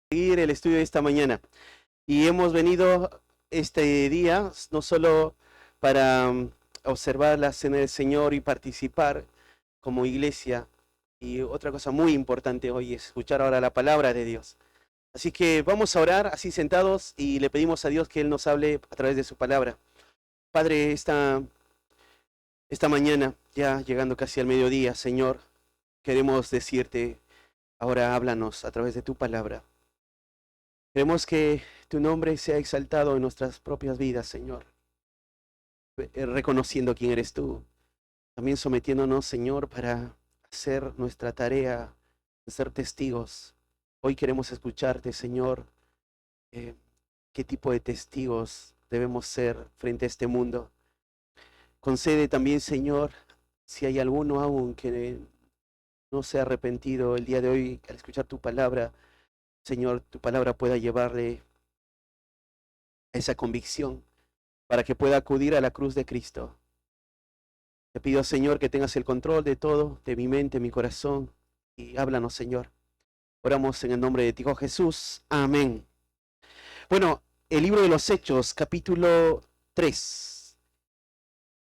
Seguir el estudio de esta mañana. Y hemos venido este día no solo para observar la cena del Señor y participar como iglesia, y otra cosa muy importante hoy es escuchar ahora la palabra de Dios. Así que vamos a orar así sentados y le pedimos a Dios que Él nos hable a través de su palabra. Padre, esta mañana, ya llegando casi al mediodía, Señor, queremos decirte, ahora háblanos a través de tu palabra. Queremos que tu nombre sea exaltado en nuestras propias vidas, Señor, reconociendo quién eres tú, también sometiéndonos, Señor, para hacer nuestra tarea, de ser testigos. Hoy queremos escucharte, Señor, eh, qué tipo de testigos debemos ser frente a este mundo. Concede también, Señor, si hay alguno aún que no se ha arrepentido el día de hoy al escuchar tu palabra, Señor, tu palabra pueda llevarle a esa convicción para que pueda acudir a la cruz de Cristo. Te pido, Señor, que tengas el control de todo, de mi mente, mi corazón, y háblanos, Señor. Oramos en el nombre de ti, oh Jesús. Amén. Bueno, el libro de los Hechos, capítulo 3.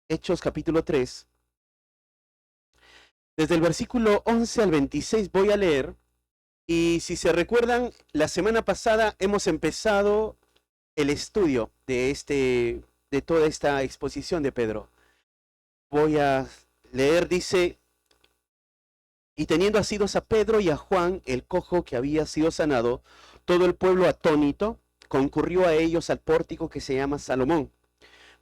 Hechos, capítulo 3. Desde el versículo 11 al 26 voy a leer. Y si se recuerdan, la semana pasada hemos empezado el estudio de toda esta exposición de Pedro. Voy a leer, dice: y teniendo asidos a Pedro y a Juan, el cojo que había sido sanado, todo el pueblo atónito concurrió a ellos al pórtico que se llama Salomón.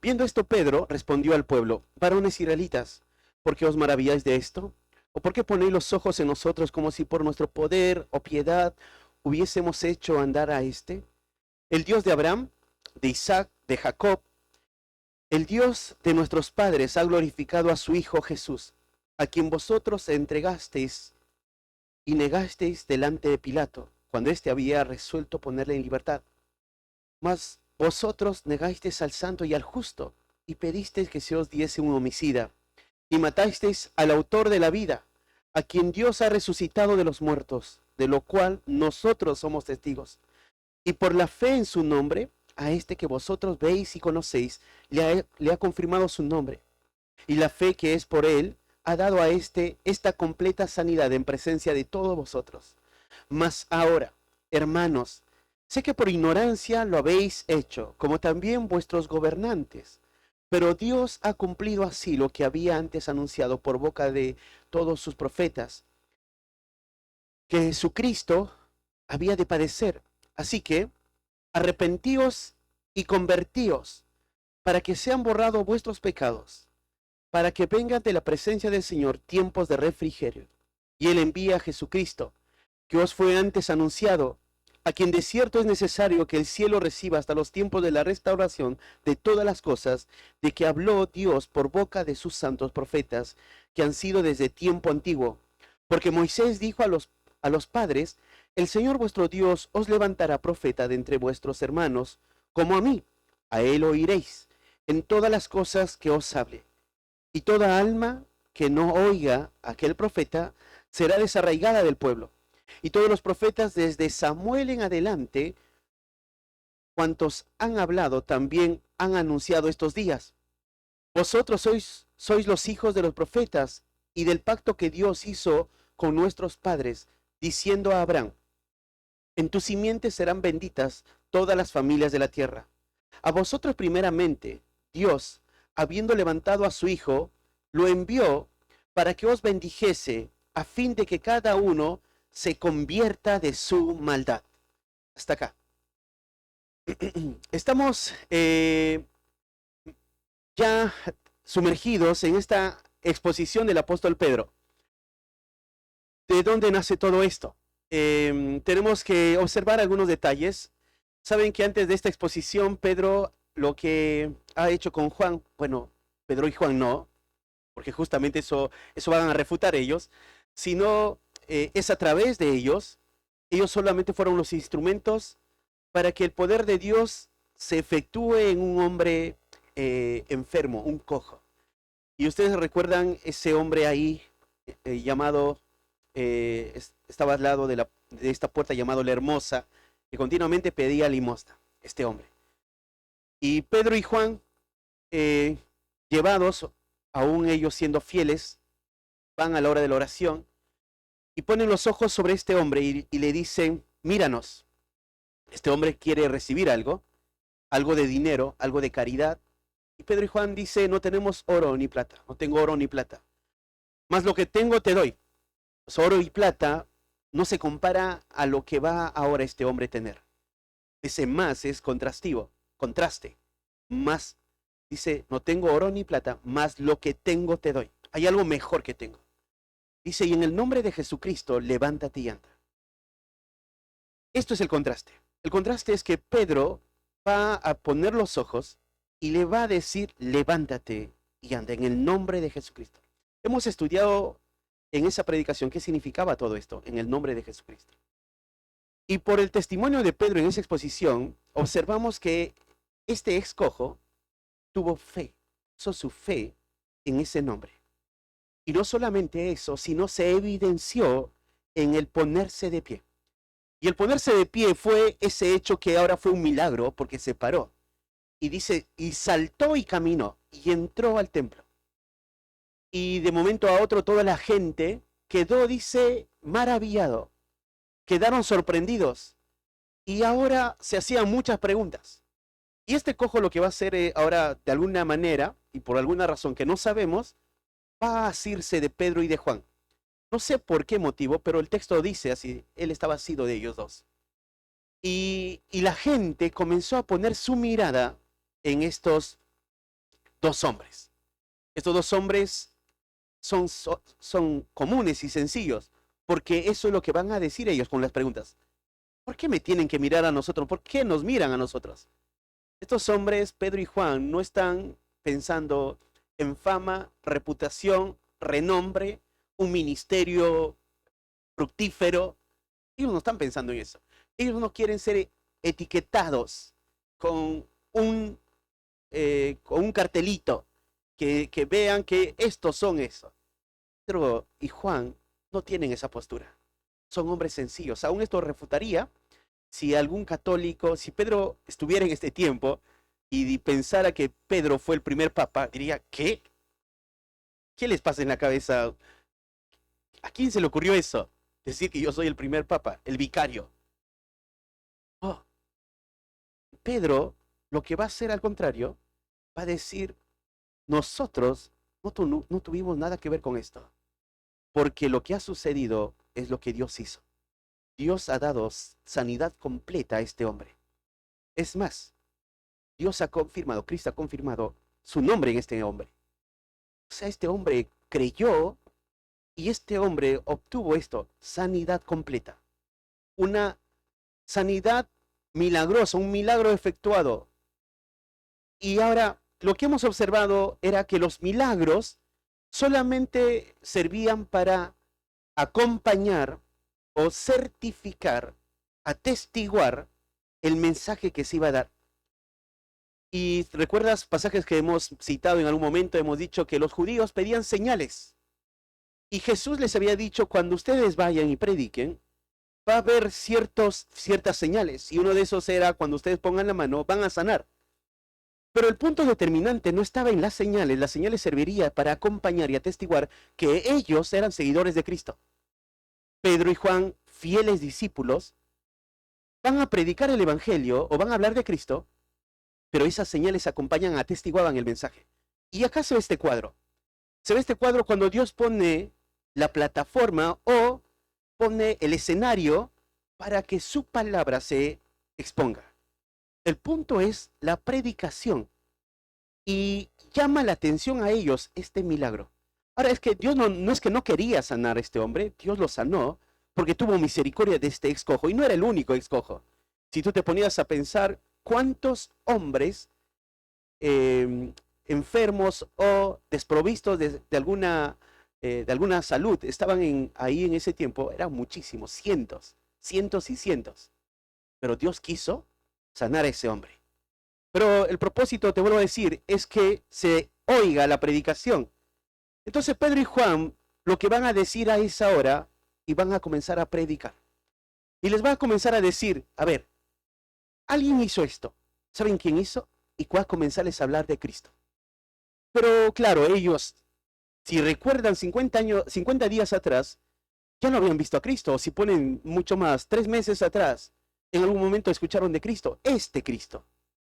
Viendo esto, Pedro respondió al pueblo: varones israelitas, ¿por qué os maravilláis de esto? ¿O por qué ponéis los ojos en nosotros como si por nuestro poder o piedad hubiésemos hecho andar a este? El Dios de Abraham, de Isaac, de Jacob, el Dios de nuestros padres ha glorificado a su Hijo Jesús, a quien vosotros entregasteis y negasteis delante de Pilato, cuando éste había resuelto ponerle en libertad. Mas vosotros negasteis al santo y al justo, y pedisteis que se os diese un homicida, y matasteis al autor de la vida, a quien Dios ha resucitado de los muertos, de lo cual nosotros somos testigos. Y por la fe en su nombre, a este que vosotros veis y conocéis, le ha confirmado su nombre. Y la fe que es por él ha dado a este esta completa sanidad en presencia de todos vosotros. Mas ahora, hermanos, sé que por ignorancia lo habéis hecho, como también vuestros gobernantes. Pero Dios ha cumplido así lo que había antes anunciado por boca de todos sus profetas, que Jesucristo había de padecer. Así que arrepentíos y convertíos, para que sean borrados vuestros pecados, para que vengan de la presencia del Señor tiempos de refrigerio. Y Él envía a Jesucristo, que os fue antes anunciado, a quien de cierto es necesario que el cielo reciba hasta los tiempos de la restauración de todas las cosas, de que habló Dios por boca de sus santos profetas, que han sido desde tiempo antiguo. Porque Moisés dijo a los padres: el Señor vuestro Dios os levantará profeta de entre vuestros hermanos, como a mí. A él oiréis en todas las cosas que os hable. Y toda alma que no oiga a aquel profeta será desarraigada del pueblo. Y todos los profetas desde Samuel en adelante, cuantos han hablado, también han anunciado estos días. Vosotros sois los hijos de los profetas y del pacto que Dios hizo con nuestros padres, diciendo a Abraham: en tu simiente serán benditas todas las familias de la tierra. A vosotros primeramente, Dios, habiendo levantado a su Hijo, lo envió para que os bendijese, a fin de que cada uno se convierta de su maldad. Hasta acá. Estamos ya sumergidos en esta exposición del apóstol Pedro. ¿De dónde nace todo esto? Tenemos que observar algunos detalles. Saben que antes de esta exposición, Pedro lo que ha hecho con Juan, bueno, Pedro y Juan no, porque justamente eso van a refutar ellos, sino es a través de ellos solamente fueron los instrumentos para que el poder de Dios se efectúe en un hombre enfermo, un cojo. Y ustedes recuerdan ese hombre ahí llamado, estaba al lado de esta puerta llamado La Hermosa, que continuamente pedía limosna, este hombre. Y Pedro y Juan, llevados, aún ellos siendo fieles, van a la hora de la oración y ponen los ojos sobre este hombre y le dicen, míranos, este hombre quiere recibir algo de dinero, algo de caridad. Y Pedro y Juan dice, no tenemos oro ni plata, no tengo oro ni plata, más lo que tengo te doy. Pues oro y plata no se compara a lo que va ahora este hombre a tener. Ese más es contraste, más, dice, no tengo oro ni plata, más lo que tengo te doy. Hay algo mejor que tengo. Dice, y en el nombre de Jesucristo, levántate y anda. Esto es el contraste. El contraste es que Pedro va a poner los ojos y le va a decir, levántate y anda, en el nombre de Jesucristo. Hemos estudiado en esa predicación qué significaba todo esto, en el nombre de Jesucristo. Y por el testimonio de Pedro en esa exposición, observamos que este ex cojo tuvo fe, puso su fe en ese nombre. Y no solamente eso, sino se evidenció en el ponerse de pie. Y el ponerse de pie fue ese hecho que ahora fue un milagro porque se paró. Y dice, y saltó y caminó y entró al templo. Y de momento a otro toda la gente quedó, dice, maravillado. Quedaron sorprendidos. Y ahora se hacían muchas preguntas. Y este cojo lo que va a hacer ahora, de alguna manera, y por alguna razón que no sabemos, va a asirse de Pedro y de Juan. No sé por qué motivo, pero el texto dice así, él estaba asido de ellos dos. Y la gente comenzó a poner su mirada en estos dos hombres. Estos dos hombres son comunes y sencillos, porque eso es lo que van a decir ellos con las preguntas. ¿Por qué me tienen que mirar a nosotros? ¿Por qué nos miran a nosotros? Estos hombres, Pedro y Juan, no están pensando en fama, reputación, renombre, un ministerio fructífero. Ellos no están pensando en eso. Ellos no quieren ser etiquetados con un cartelito que vean que estos son eso. Pedro y Juan no tienen esa postura. Son hombres sencillos. Aún esto refutaría si algún católico, si Pedro estuviera en este tiempo y pensara que Pedro fue el primer papa, diría, ¿qué? ¿Qué les pasa en la cabeza? ¿A quién se le ocurrió eso? Decir que yo soy el primer papa, el vicario. Oh. Pedro lo que va a hacer al contrario, va a decir, nosotros no tuvimos nada que ver con esto, porque lo que ha sucedido es lo que Dios hizo. Dios ha dado sanidad completa a este hombre. Es más, Dios ha confirmado, Cristo ha confirmado su nombre en este hombre. O sea, este hombre creyó y este hombre obtuvo esto, sanidad completa. Una sanidad milagrosa, un milagro efectuado. Y ahora, lo que hemos observado era que los milagros solamente servían para acompañar o certificar, atestiguar el mensaje que se iba a dar. Y recuerdas pasajes que hemos citado en algún momento, hemos dicho que los judíos pedían señales. Y Jesús les había dicho, cuando ustedes vayan y prediquen, va a haber ciertas señales. Y uno de esos era, cuando ustedes pongan la mano, van a sanar. Pero el punto determinante no estaba en las señales servirían para acompañar y atestiguar que ellos eran seguidores de Cristo. Pedro y Juan, fieles discípulos, van a predicar el Evangelio o van a hablar de Cristo, pero esas señales acompañan, atestiguaban el mensaje. Y acá se ve este cuadro. Se ve este cuadro cuando Dios pone la plataforma o pone el escenario para que su palabra se exponga. El punto es la predicación y llama la atención a ellos este milagro. Ahora es que Dios no es que no quería sanar a este hombre, Dios lo sanó porque tuvo misericordia de este ex cojo y no era el único ex cojo. Si tú te ponías a pensar cuántos hombres enfermos o desprovistos de alguna salud estaban ahí en ese tiempo, eran muchísimos, cientos y cientos. Pero Dios quiso sanar a ese hombre. Pero el propósito, te vuelvo a decir, es que se oiga la predicación. Entonces Pedro y Juan lo que van a decir a esa hora y van a comenzar a predicar. Y les van a comenzar a decir, a ver, alguien hizo esto. ¿Saben quién hizo? Y va a comenzarles a hablar de Cristo. Pero claro, ellos, si recuerdan 50 días atrás, ya no habían visto a Cristo. O si ponen mucho más, 3 meses atrás, en algún momento escucharon de Cristo. Este Cristo,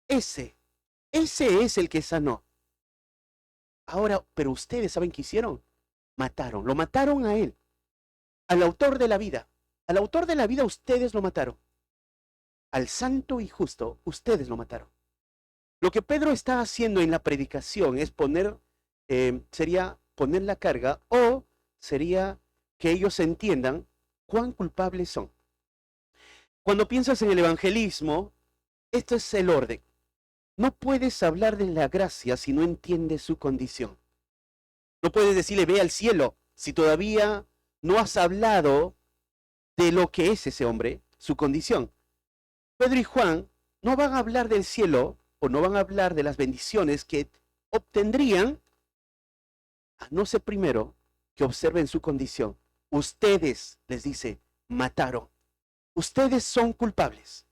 ese es el que sanó. Ahora, pero ustedes saben qué hicieron. Lo mataron a él, al autor de la vida. Al autor de la vida ustedes lo mataron. Al santo y justo ustedes lo mataron. Lo que Pedro está haciendo en la predicación es sería poner la carga, o sería que ellos entiendan cuán culpables son. Cuando piensas en el evangelismo, esto es el orden. No puedes hablar de la gracia si no entiendes su condición. No puedes decirle ve al cielo si todavía no has hablado de lo que es ese hombre, su condición. Pedro y Juan no van a hablar del cielo o no van a hablar de las bendiciones que obtendrían, a no ser primero que observen su condición. Ustedes, les dice, mataron. Ustedes son culpables.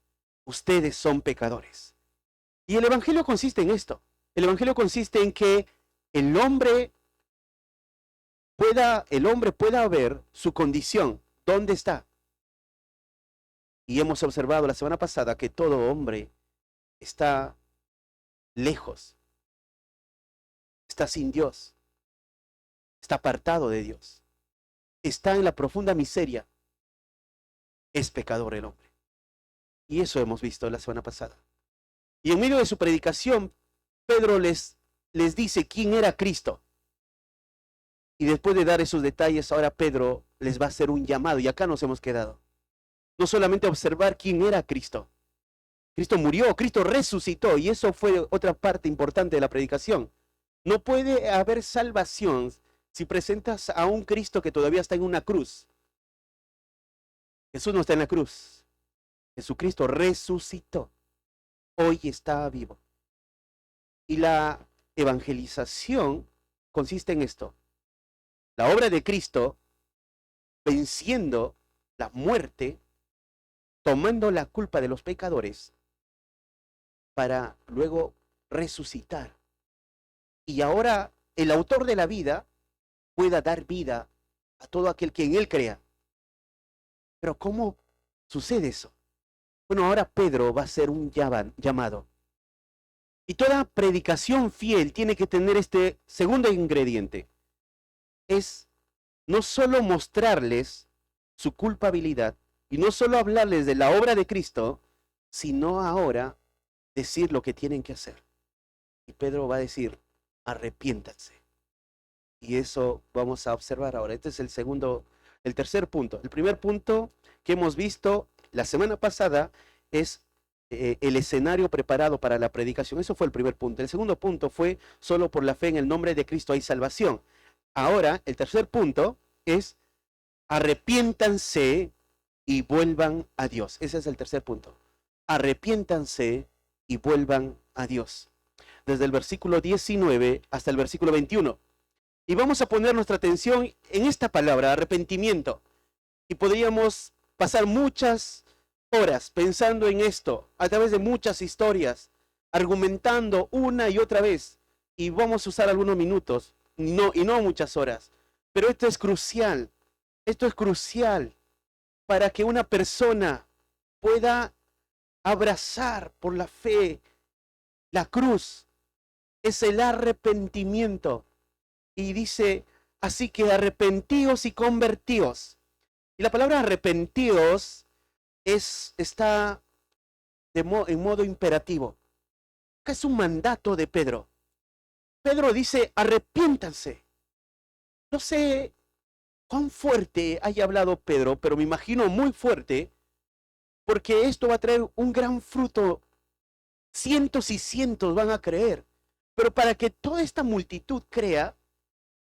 Ustedes son pecadores. Y el evangelio consiste en esto. El evangelio consiste en que el hombre pueda ver su condición, dónde está. Y hemos observado la semana pasada que todo hombre está lejos, está sin Dios, está apartado de Dios, está en la profunda miseria, es pecador el hombre. Y eso hemos visto la semana pasada. Y en medio de su predicación, Pedro les dice quién era Cristo. Y después de dar esos detalles, ahora Pedro les va a hacer un llamado, y acá nos hemos quedado. No solamente observar quién era Cristo. Cristo murió, Cristo resucitó, y eso fue otra parte importante de la predicación. No puede haber salvación si presentas a un Cristo que todavía está en una cruz. Jesús no está en la cruz. Jesucristo resucitó. Hoy está vivo. Y la evangelización consiste en esto. La obra de Cristo venciendo la muerte, tomando la culpa de los pecadores, para luego resucitar. Y ahora el autor de la vida pueda dar vida a todo aquel que en él crea. Pero ¿cómo sucede eso? Bueno, ahora Pedro va a hacer un llamado. Y toda predicación fiel tiene que tener este segundo ingrediente. Es no solo mostrarles su culpabilidad y no solo hablarles de la obra de Cristo, sino ahora decir lo que tienen que hacer. Y Pedro va a decir, arrepiéntanse. Y eso vamos a observar ahora. Este es el tercer punto. El primer punto que hemos visto la semana pasada es el escenario preparado para la predicación. Eso fue el primer punto. El segundo punto fue solo por la fe en el nombre de Cristo hay salvación. Ahora, el tercer punto es arrepiéntanse y vuelvan a Dios. Ese es el tercer punto. Arrepiéntanse y vuelvan a Dios. Desde el versículo 19 hasta el versículo 21. Y vamos a poner nuestra atención en esta palabra, arrepentimiento. Y podríamos pasar muchas horas pensando en esto, a través de muchas historias, argumentando una y otra vez. Y vamos a usar algunos minutos, y no muchas horas. Pero esto es crucial. Esto es crucial para que una persona pueda abrazar por la fe la cruz. Es el arrepentimiento. Y dice, así que arrepentíos y convertíos. Y la palabra arrepentíos está en modo imperativo. Acá es un mandato de Pedro. Pedro dice, arrepiéntanse. No sé cuán fuerte haya hablado Pedro, pero me imagino muy fuerte, porque esto va a traer un gran fruto. Cientos y cientos van a creer. Pero para que toda esta multitud crea,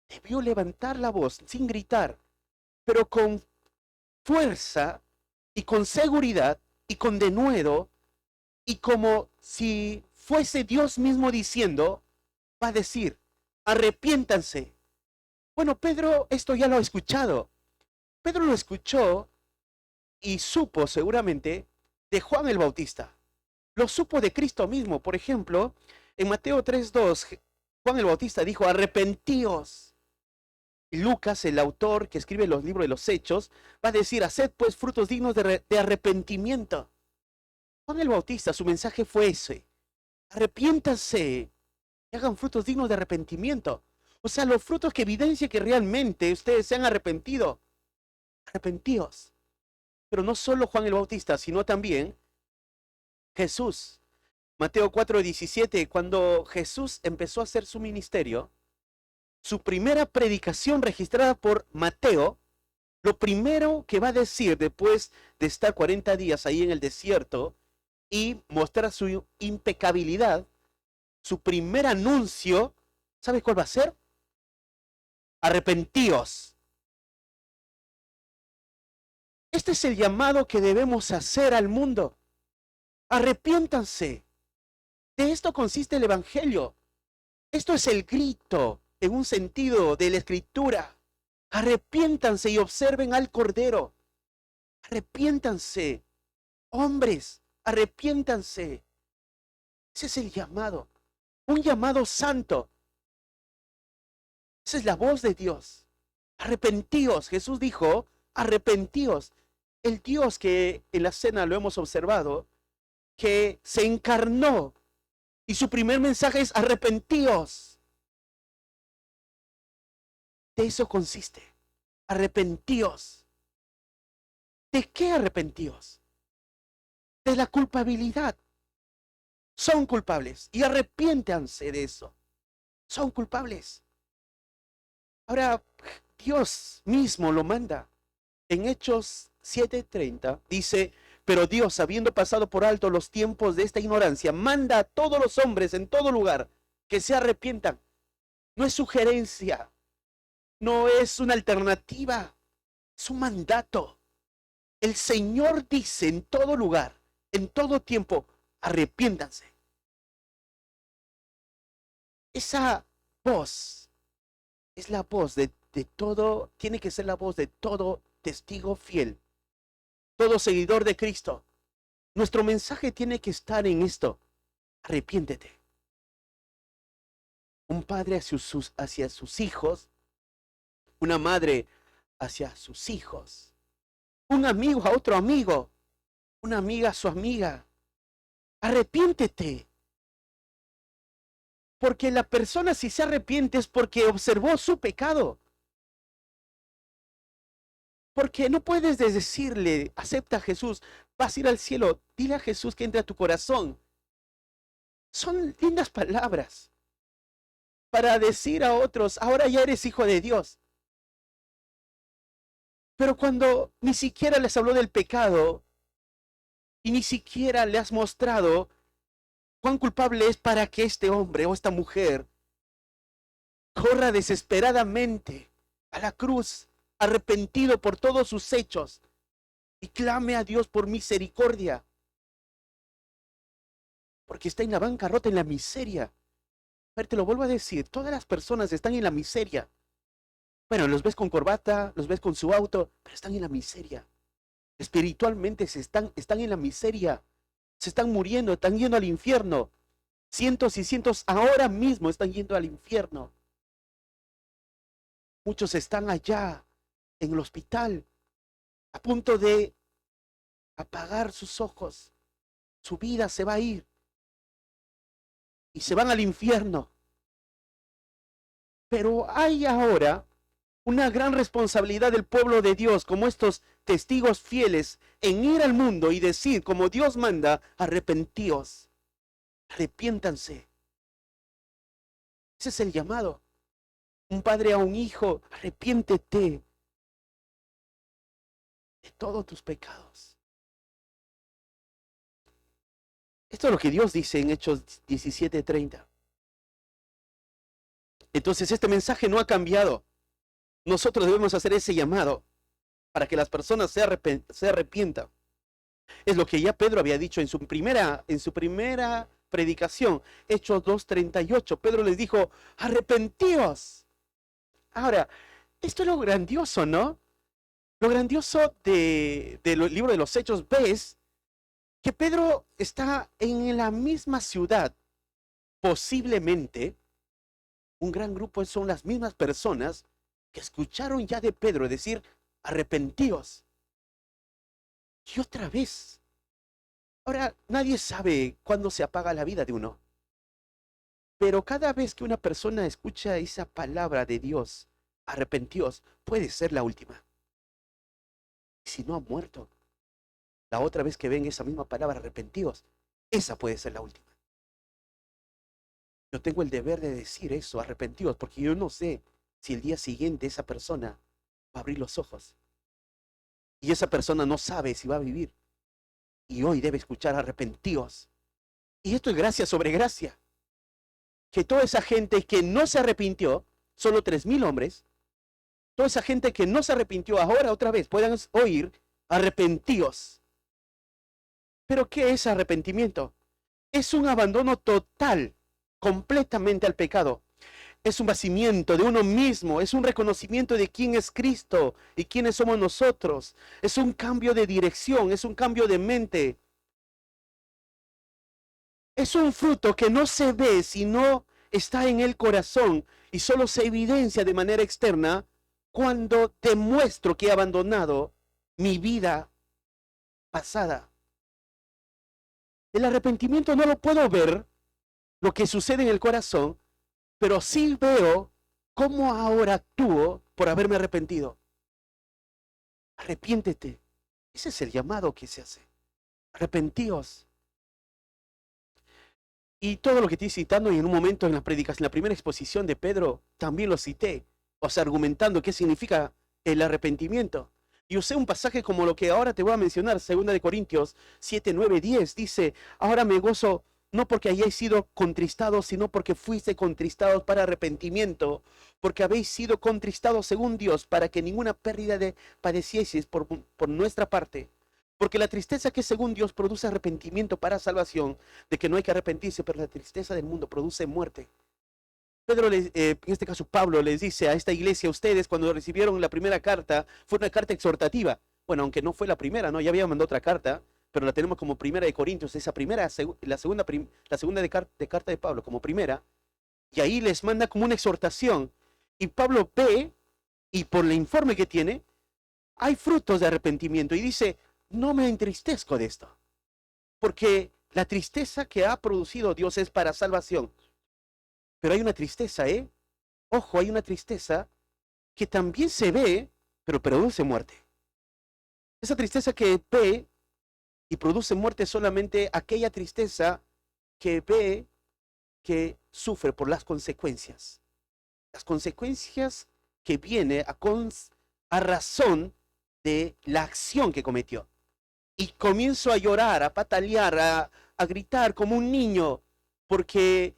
debió levantar la voz sin gritar, pero con fuerza y con seguridad y con denuedo, y como si fuese Dios mismo diciendo, va a decir, arrepiéntanse. Bueno, Pedro esto ya lo ha escuchado. Pedro lo escuchó y supo seguramente de Juan el Bautista. Lo supo de Cristo mismo. Por ejemplo, en Mateo 3:2, Juan el Bautista dijo, arrepentíos. Y Lucas, el autor que escribe los libros de los Hechos, va a decir, haced pues frutos dignos de arrepentimiento. Juan el Bautista, su mensaje fue ese, arrepiéntanse y hagan frutos dignos de arrepentimiento. O sea, los frutos que evidencien que realmente ustedes se han arrepentido. Arrepentíos. Pero no solo Juan el Bautista, sino también Jesús. Mateo 4:17, cuando Jesús empezó a hacer su ministerio, su primera predicación registrada por Mateo, lo primero que va a decir después de estar 40 días ahí en el desierto y mostrar su impecabilidad, su primer anuncio, ¿sabes cuál va a ser? Arrepentíos. Este es el llamado que debemos hacer al mundo. Arrepiéntanse. De esto consiste el Evangelio. Esto es el grito, en un sentido, de la Escritura. Arrepiéntanse y observen al Cordero. Arrepiéntanse. Hombres, arrepiéntanse. Ese es el llamado. Un llamado santo. Esa es la voz de Dios. Arrepentíos. Jesús dijo, arrepentíos. El Dios que en la cena lo hemos observado, que se encarnó y su primer mensaje es arrepentíos. De eso consiste. Arrepentíos. ¿De qué arrepentíos? De la culpabilidad. Son culpables y arrepiéntanse de eso. Son culpables. Ahora, Dios mismo lo manda. En Hechos 7:30 dice, pero Dios, habiendo pasado por alto los tiempos de esta ignorancia, manda a todos los hombres en todo lugar que se arrepientan. No es sugerencia, no es una alternativa, es un mandato. El Señor dice en todo lugar, en todo tiempo, arrepiéntanse. Esa voz es la voz de todo, tiene que ser la voz de todo testigo fiel, todo seguidor de Cristo. Nuestro mensaje tiene que estar en esto. Arrepiéntete. Un padre hacia sus hijos, una madre hacia sus hijos, un amigo a otro amigo, una amiga a su amiga. Arrepiéntete. Porque la persona, si se arrepiente, es porque observó su pecado. Porque no puedes decirle, acepta a Jesús, vas a ir al cielo, dile a Jesús que entre a tu corazón. Son lindas palabras para decir a otros, ahora ya eres hijo de Dios. Pero cuando ni siquiera les habló del pecado y ni siquiera le has mostrado cuán culpable es para que este hombre o esta mujer corra desesperadamente a la cruz, arrepentido por todos sus hechos, y clame a Dios por misericordia, porque está en la bancarrota, en la miseria. A ver, te lo vuelvo a decir, todas las personas están en la miseria. Bueno, los ves con corbata, los ves con su auto, pero están en la miseria. Espiritualmente están en la miseria. Se están muriendo, están yendo al infierno. Cientos y cientos ahora mismo están yendo al infierno. Muchos están allá en el hospital, a punto de apagar sus ojos. Su vida se va a ir. Y se van al infierno. Pero hay ahora una gran responsabilidad del pueblo de Dios, como estos testigos fieles, en ir al mundo y decir, como Dios manda, arrepentíos, arrepiéntanse. Ese es el llamado. Un padre a un hijo, arrepiéntete de todos tus pecados. Esto es lo que Dios dice en Hechos 17:30. Entonces este mensaje no ha cambiado. Nosotros debemos hacer ese llamado para que las personas se arrepientan. Es lo que ya Pedro había dicho en su primera predicación, Hechos 2:38. Pedro les dijo, arrepentíos. Ahora, esto es lo grandioso, ¿no? Lo grandioso del libro de los Hechos, ves que Pedro está en la misma ciudad, posiblemente un gran grupo son las mismas personas que escucharon ya de Pedro decir, arrepentíos. Y otra vez. Ahora, nadie sabe cuándo se apaga la vida de uno, pero cada vez que una persona escucha esa palabra de Dios, arrepentíos, puede ser la última. Si no ha muerto, la otra vez que ven esa misma palabra, arrepentíos, esa puede ser la última. Yo tengo el deber de decir eso, arrepentíos, porque yo no sé si el día siguiente esa persona va a abrir los ojos. Y esa persona no sabe si va a vivir. Y hoy debe escuchar arrepentíos. Y esto es gracia sobre gracia. Que toda esa gente que no se arrepintió, solo 3,000 hombres, toda esa gente que no se arrepintió ahora otra vez puedan oír arrepentíos. ¿Pero qué es arrepentimiento? Es un abandono total, completamente al pecado. Es un vacimiento de uno mismo, es un reconocimiento de quién es Cristo y quiénes somos nosotros. Es un cambio de dirección, es un cambio de mente. Es un fruto que no se ve si no está en el corazón y solo se evidencia de manera externa cuando demuestro que he abandonado mi vida pasada. El arrepentimiento no lo puedo ver, lo que sucede en el corazón, pero sí veo cómo ahora actúo por haberme arrepentido. Arrepiéntete. Ese es el llamado que se hace. Arrepentíos. Y todo lo que estoy citando, y en un momento en la predicación, en la primera exposición de Pedro, también lo cité, o sea, argumentando qué significa el arrepentimiento. Y usé un pasaje como lo que ahora te voy a mencionar, 2 Corintios 7, 9, 10, dice, ahora me gozo no porque hayáis sido contristados, sino porque fuiste contristados para arrepentimiento, porque habéis sido contristados según Dios, para que ninguna pérdida de padecieseis por nuestra parte. Porque la tristeza que según Dios produce arrepentimiento para salvación, de que no hay que arrepentirse, pero la tristeza del mundo produce muerte. Pedro, en este caso Pablo, les dice a esta iglesia, ustedes cuando recibieron la primera carta, fue una carta exhortativa. Bueno, aunque no fue la primera, ¿no? Ya había mandado otra carta, pero la tenemos como primera de Corintios, esa primera, la segunda de carta de Pablo como primera, y ahí les manda como una exhortación. Y Pablo ve, y por el informe que tiene, hay frutos de arrepentimiento, y dice, no me entristezco de esto, porque la tristeza que ha producido Dios es para salvación. Pero hay una tristeza, Ojo, hay una tristeza que también se ve, pero produce muerte. Esa tristeza que ve y produce muerte es solamente aquella tristeza que ve que sufre por las consecuencias. Las consecuencias que viene a razón de la acción que cometió. Y comienzo a llorar, a patalear, a gritar como un niño, porque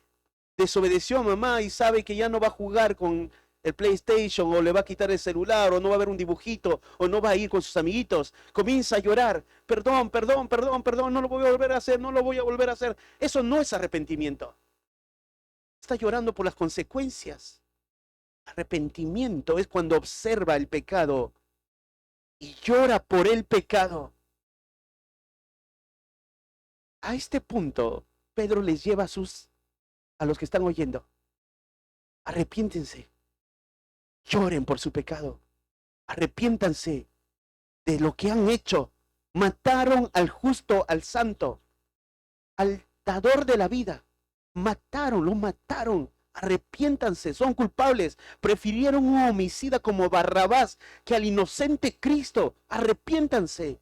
desobedeció a mamá y sabe que ya no va a jugar con el PlayStation o le va a quitar el celular o no va a ver un dibujito o no va a ir con sus amiguitos. Comienza a llorar, perdón, perdón, perdón, perdón, no lo voy a volver a hacer, no lo voy a volver a hacer. Eso no es arrepentimiento. Está llorando por las consecuencias. Arrepentimiento es cuando observa el pecado y llora por el pecado. A este punto, Pedro les lleva a los que están oyendo. Arrepiéntense. Lloren por su pecado. Arrepiéntanse de lo que han hecho. Mataron al justo, al santo, al dador de la vida. Lo mataron. Arrepiéntanse, son culpables. Prefirieron un homicida como Barrabás que al inocente Cristo. Arrepiéntanse.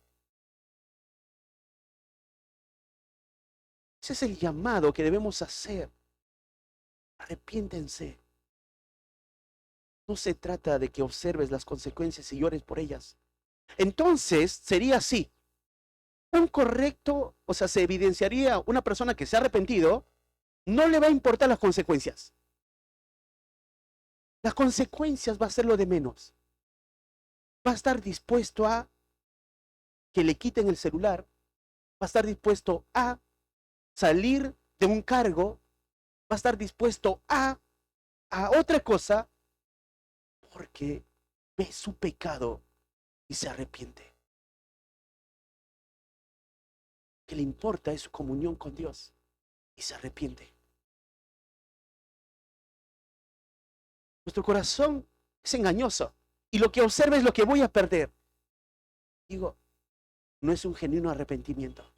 Ese es el llamado que debemos hacer. Arrepiéntense. No se trata de que observes las consecuencias y llores por ellas. Entonces sería así. Un correcto, o sea, se evidenciaría una persona que se ha arrepentido, no le va a importar las consecuencias. Las consecuencias va a ser lo de menos. Va a estar dispuesto a que le quiten el celular, va a estar dispuesto a salir de un cargo, va a estar dispuesto a otra cosa, porque ve su pecado y se arrepiente. que le importa es su comunión con Dios y se arrepiente. Nuestro corazón es engañoso y lo que observa es lo que voy a perder. Digo, no es un genuino arrepentimiento.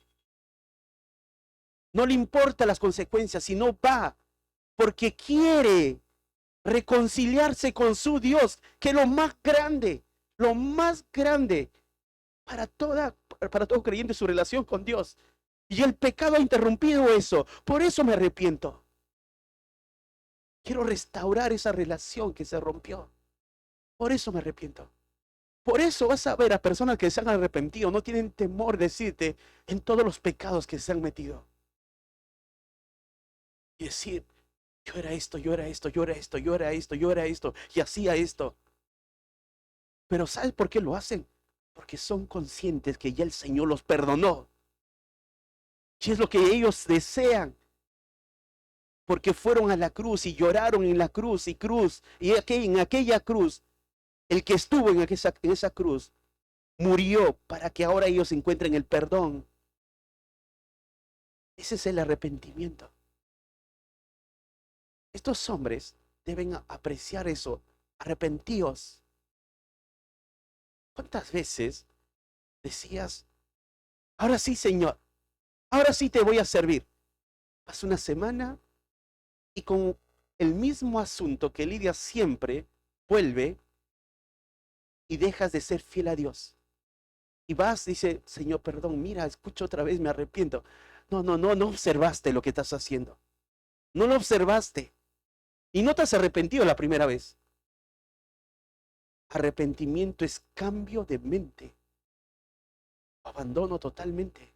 No le importan las consecuencias, sino va porque quiere reconciliarse con su Dios, que es lo más grande para todo creyente, su relación con Dios. Y el pecado ha interrumpido eso. Por eso me arrepiento. Quiero restaurar esa relación que se rompió. Por eso me arrepiento. Por eso vas a ver a personas que se han arrepentido, no tienen temor de decirte en todos los pecados que se han metido. Y decir, yo era esto, yo era esto, yo era esto, yo era esto, yo era esto, y hacía esto. Pero ¿sabes por qué lo hacen? Porque son conscientes que ya el Señor los perdonó. Y es lo que ellos desean. Porque fueron a la cruz y lloraron en la cruz y en aquella cruz, el que estuvo en esa cruz, murió para que ahora ellos encuentren el perdón. Ese es el arrepentimiento. Estos hombres deben apreciar eso. Arrepentíos. ¿Cuántas veces decías, ahora sí, Señor, ahora sí te voy a servir? Pasa una semana y con el mismo asunto que Lidia siempre vuelve y dejas de ser fiel a Dios. Y vas, dice, Señor, perdón, mira, escucho otra vez, me arrepiento. No observaste lo que estás haciendo. No lo observaste. Y no te has arrepentido la primera vez. Arrepentimiento es cambio de mente. Abandono totalmente.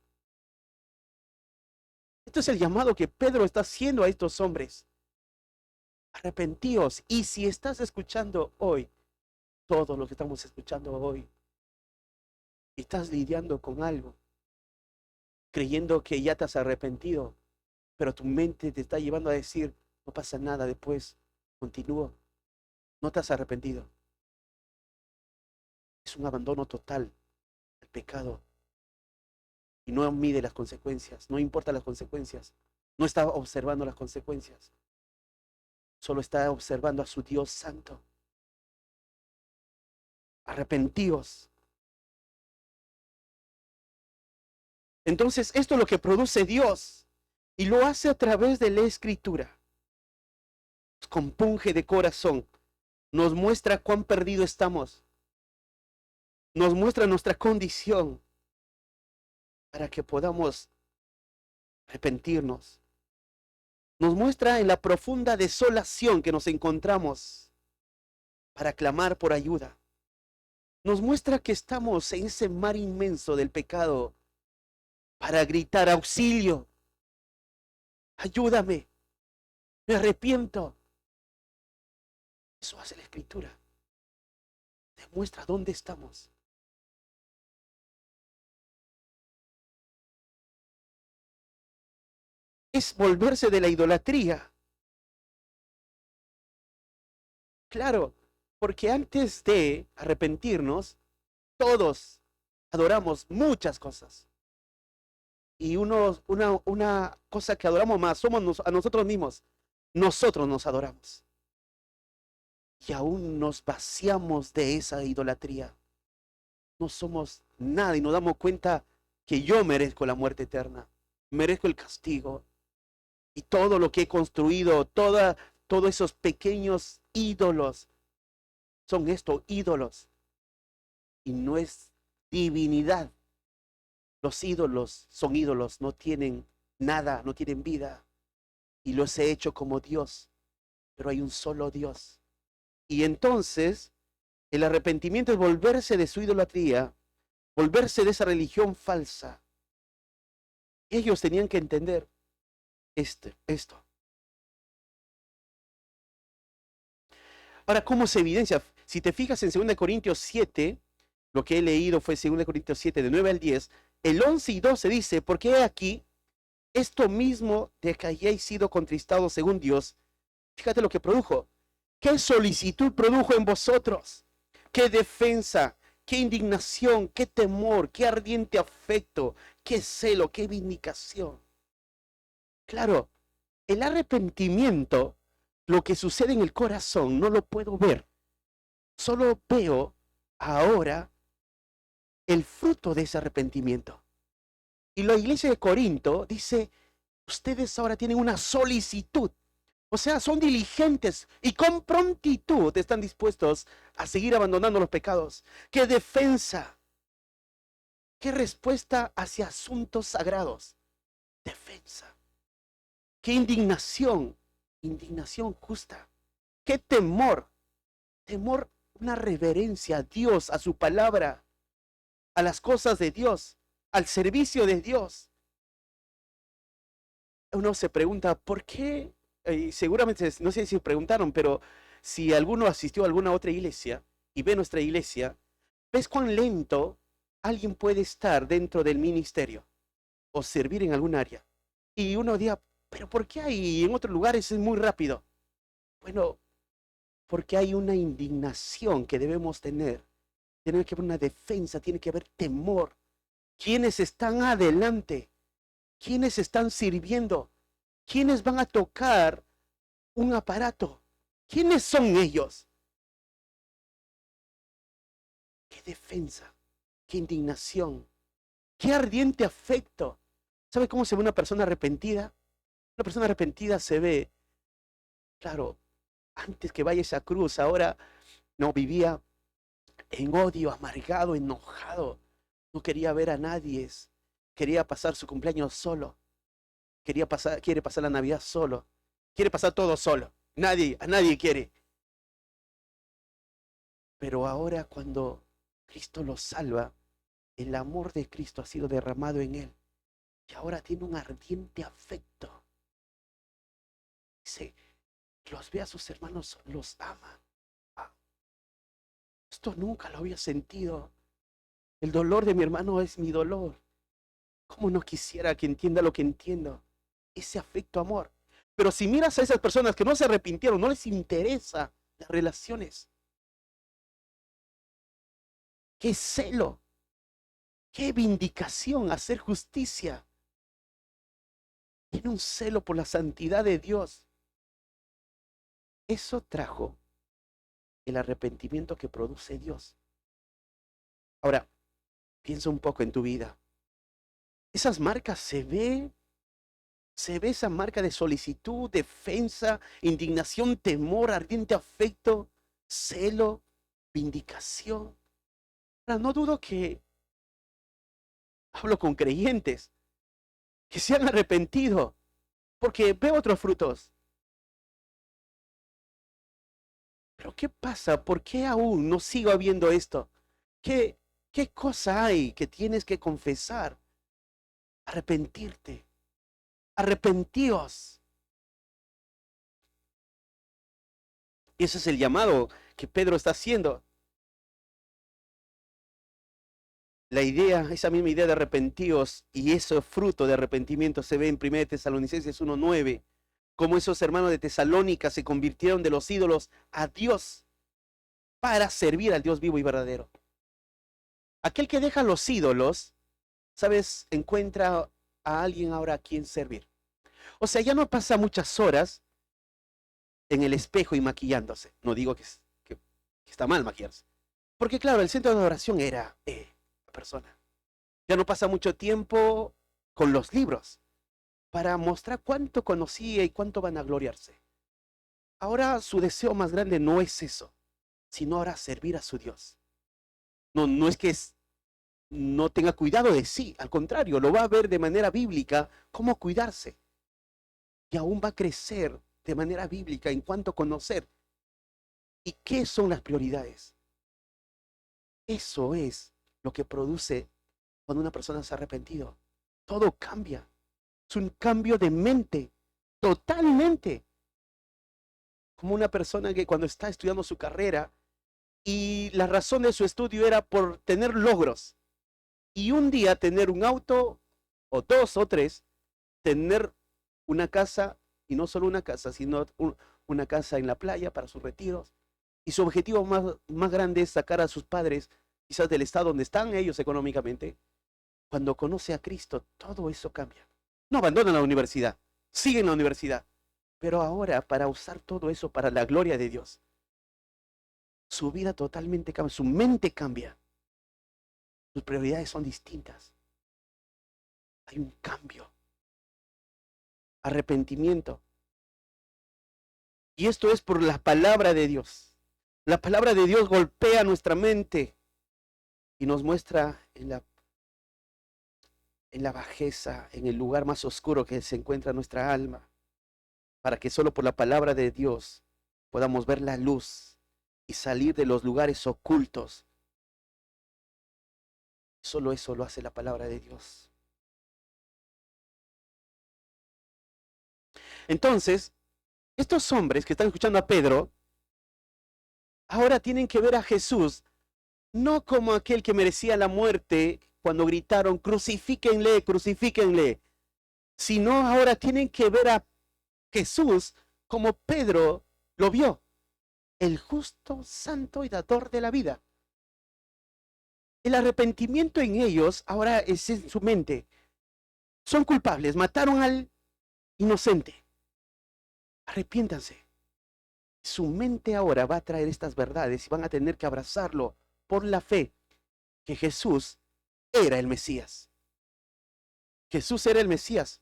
Esto es el llamado que Pedro está haciendo a estos hombres. Arrepentíos. Y si estás escuchando hoy, todo lo que estamos escuchando hoy, estás lidiando con algo, creyendo que ya te has arrepentido, pero tu mente te está llevando a decir, no pasa nada, después continúo. No te has arrepentido. Es un abandono total del pecado. Y no mide las consecuencias, no importa las consecuencias. No está observando las consecuencias. Solo está observando a su Dios santo. Arrepentíos. Entonces, esto es lo que produce Dios. Y lo hace a través de la Escritura. Nos compunge de corazón. Nos muestra cuán perdido estamos. Nos muestra nuestra condición para que podamos arrepentirnos. Nos muestra en la profunda desolación que nos encontramos para clamar por ayuda. Nos muestra que estamos en ese mar inmenso del pecado para gritar auxilio. Ayúdame. Me arrepiento. Eso hace la Escritura. Demuestra dónde estamos. Es volverse de la idolatría. Claro, porque antes de arrepentirnos, todos adoramos muchas cosas. Y una cosa que adoramos más somos a nosotros mismos. Nosotros nos adoramos. Y aún nos vaciamos de esa idolatría. No somos nada y nos damos cuenta que yo merezco la muerte eterna. Merezco el castigo. Y todo lo que he construido, todos esos pequeños ídolos, son ídolos. Y no es divinidad. Los ídolos son ídolos, no tienen nada, no tienen vida. Y los he hecho como Dios. Pero hay un solo Dios. Y entonces, el arrepentimiento es volverse de su idolatría, volverse de esa religión falsa. Ellos tenían que entender esto. Ahora, ¿cómo se evidencia? Si te fijas en 2 Corintios 7, lo que he leído fue 2 Corintios 7, de 9 al 10, el 11 y 12 dice, porque he aquí, esto mismo de que hayáis sido contristados según Dios, fíjate lo que produjo. ¿Qué solicitud produjo en vosotros? ¿Qué defensa? qué indignación, qué temor, qué ardiente afecto, qué celo, qué vindicación. Claro, el arrepentimiento, lo que sucede en el corazón, no lo puedo ver. Solo veo ahora el fruto de ese arrepentimiento. Y la iglesia de Corinto dice, ustedes ahora tienen una solicitud. O sea, son diligentes y con prontitud están dispuestos a seguir abandonando los pecados. ¡Qué defensa! ¡Qué respuesta hacia asuntos sagrados! Defensa. ¡Qué indignación! Indignación justa. ¡Qué temor! Temor, una reverencia a Dios, a su palabra, a las cosas de Dios, al servicio de Dios. Uno se pregunta, ¿por qué? Seguramente, no sé si preguntaron, pero si alguno asistió a alguna otra iglesia y ve nuestra iglesia, ¿ves cuán lento alguien puede estar dentro del ministerio o servir en algún área? Y uno dirá, ¿pero por qué hay en otros lugares es muy rápido? Bueno, porque hay una indignación que debemos tener. Tiene que haber una defensa, tiene que haber temor. ¿Quiénes están adelante? ¿Quiénes están sirviendo? ¿Quiénes van a tocar un aparato? ¿Quiénes son ellos? ¡Qué defensa! ¡Qué indignación! ¡Qué ardiente afecto! ¿Sabe cómo se ve una persona arrepentida? Una persona arrepentida se ve, claro, antes que vaya esa cruz, ahora no vivía en odio, amargado, enojado. No quería ver a nadie. Quería pasar su cumpleaños solo. Quiere pasar la Navidad solo. Quiere pasar todo solo. A nadie quiere. Pero ahora cuando Cristo lo salva, el amor de Cristo ha sido derramado en él. Y ahora tiene un ardiente afecto. Dice, los ve a sus hermanos, los ama. Ah, esto nunca lo había sentido. El dolor de mi hermano es mi dolor. ¿Cómo no quisiera que entienda lo que entiendo? Ese afecto, amor. Pero si miras a esas personas que no se arrepintieron, no les interesa las relaciones. ¡Qué celo! ¡Qué vindicación! Hacer justicia. Tiene un celo por la santidad de Dios. Eso trajo el arrepentimiento que produce Dios. Ahora, piensa un poco en tu vida. Esas marcas se ve esa marca de solicitud, defensa, indignación, temor, ardiente afecto, celo, vindicación. Ahora, no dudo que hablo con creyentes que se han arrepentido porque veo otros frutos. Pero ¿qué pasa? ¿Por qué aún no sigo habiendo esto? ¿Qué cosa hay que tienes que confesar? Arrepentirte. Arrepentíos. Y ese es el llamado que Pedro está haciendo. La idea, esa misma idea de arrepentíos y ese fruto de arrepentimiento se ve en 1 Tesalonicenses 1:9, como esos hermanos de Tesalónica se convirtieron de los ídolos a Dios para servir al Dios vivo y verdadero. Aquel que deja los ídolos, ¿sabes? Encuentra a alguien ahora a quien servir. O sea, ya no pasa muchas horas en el espejo y maquillándose. No digo que está mal maquillarse. Porque claro, el centro de adoración era la persona. Ya no pasa mucho tiempo con los libros para mostrar cuánto conocía y cuánto van a gloriarse. Ahora su deseo más grande no es eso, sino ahora servir a su Dios. No es que no tenga cuidado de sí, al contrario, lo va a ver de manera bíblica cómo cuidarse. Y aún va a crecer de manera bíblica en cuanto a conocer. ¿Y qué son las prioridades? Eso es lo que produce cuando una persona se ha arrepentido. Todo cambia. Es un cambio de mente, totalmente. Como una persona que cuando está estudiando su carrera y la razón de su estudio era por tener logros. Y un día tener un auto, o dos o tres, tener una casa, y no solo una casa, sino una casa en la playa para sus retiros. Y su objetivo más grande es sacar a sus padres quizás del estado donde están ellos económicamente. Cuando conoce a Cristo, todo eso cambia. No abandonan la universidad, siguen la universidad, pero ahora para usar todo eso para la gloria de Dios. Su vida totalmente cambia, su mente cambia. Sus prioridades son distintas. Hay un cambio. Arrepentimiento. Y esto es por la palabra de Dios. La palabra de Dios golpea nuestra mente y nos muestra en la bajeza, en el lugar más oscuro que se encuentra nuestra alma, para que solo por la palabra de Dios podamos ver la luz y salir de los lugares ocultos. Solo eso lo hace la palabra de Dios. Entonces, estos hombres que están escuchando a Pedro, ahora tienen que ver a Jesús no como aquel que merecía la muerte cuando gritaron, crucifíquenle, crucifíquenle, sino ahora tienen que ver a Jesús como Pedro lo vio, el justo, santo y dador de la vida. El arrepentimiento en ellos ahora es en su mente. Son culpables, mataron al inocente. Arrepiéntanse. Su mente ahora va a traer estas verdades y van a tener que abrazarlo por la fe que Jesús era el Mesías. Jesús era el Mesías.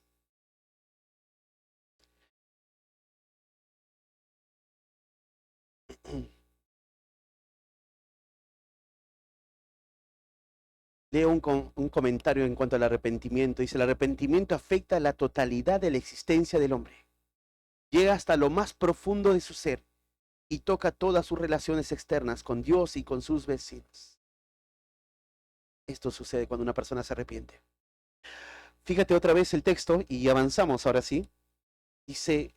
Leo un comentario en cuanto al arrepentimiento. Dice, el arrepentimiento afecta la totalidad de la existencia del hombre. Llega hasta lo más profundo de su ser y toca todas sus relaciones externas con Dios y con sus vecinos. Esto sucede cuando una persona se arrepiente. Fíjate otra vez el texto y avanzamos ahora sí. Dice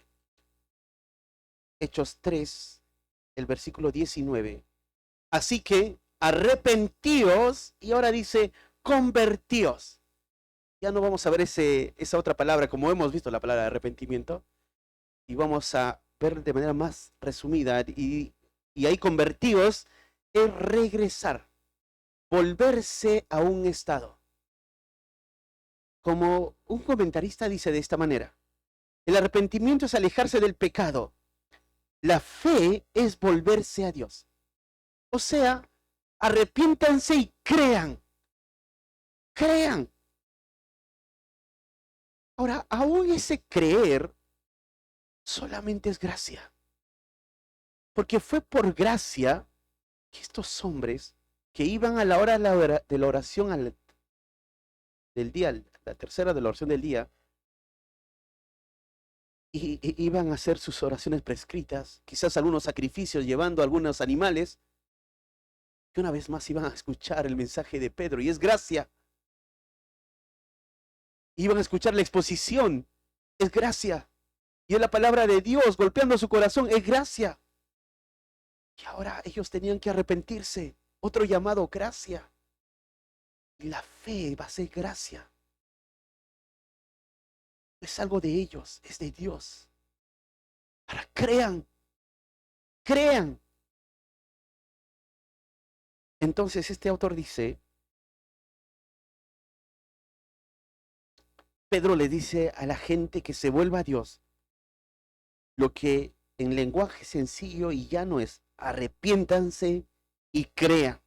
Hechos 3, el versículo 19. Así que arrepentíos, y ahora dice convertíos. Ya no vamos a ver esa otra palabra como hemos visto la palabra arrepentimiento. Y vamos a ver de manera más resumida. Y ahí convertíos es regresar, volverse a un estado. Como un comentarista dice de esta manera, el arrepentimiento es alejarse del pecado. La fe es volverse a Dios. O sea, arrepiéntanse y crean. Crean. Ahora, aún ese creer solamente es gracia. Porque fue por gracia que estos hombres que iban a la hora de la oración del día, la tercera de la oración del día, y iban a hacer sus oraciones prescritas, quizás algunos sacrificios llevando algunos animales, que una vez más iban a escuchar el mensaje de Pedro, y es gracia. Iban a escuchar la exposición, es gracia. Y es la palabra de Dios golpeando su corazón, es gracia. Y ahora ellos tenían que arrepentirse, otro llamado gracia. Y la fe va a ser gracia. No es algo de ellos, es de Dios. Ahora crean, crean. Entonces este autor dice, Pedro le dice a la gente que se vuelva a Dios, lo que en lenguaje sencillo y llano es, arrepiéntanse y crean.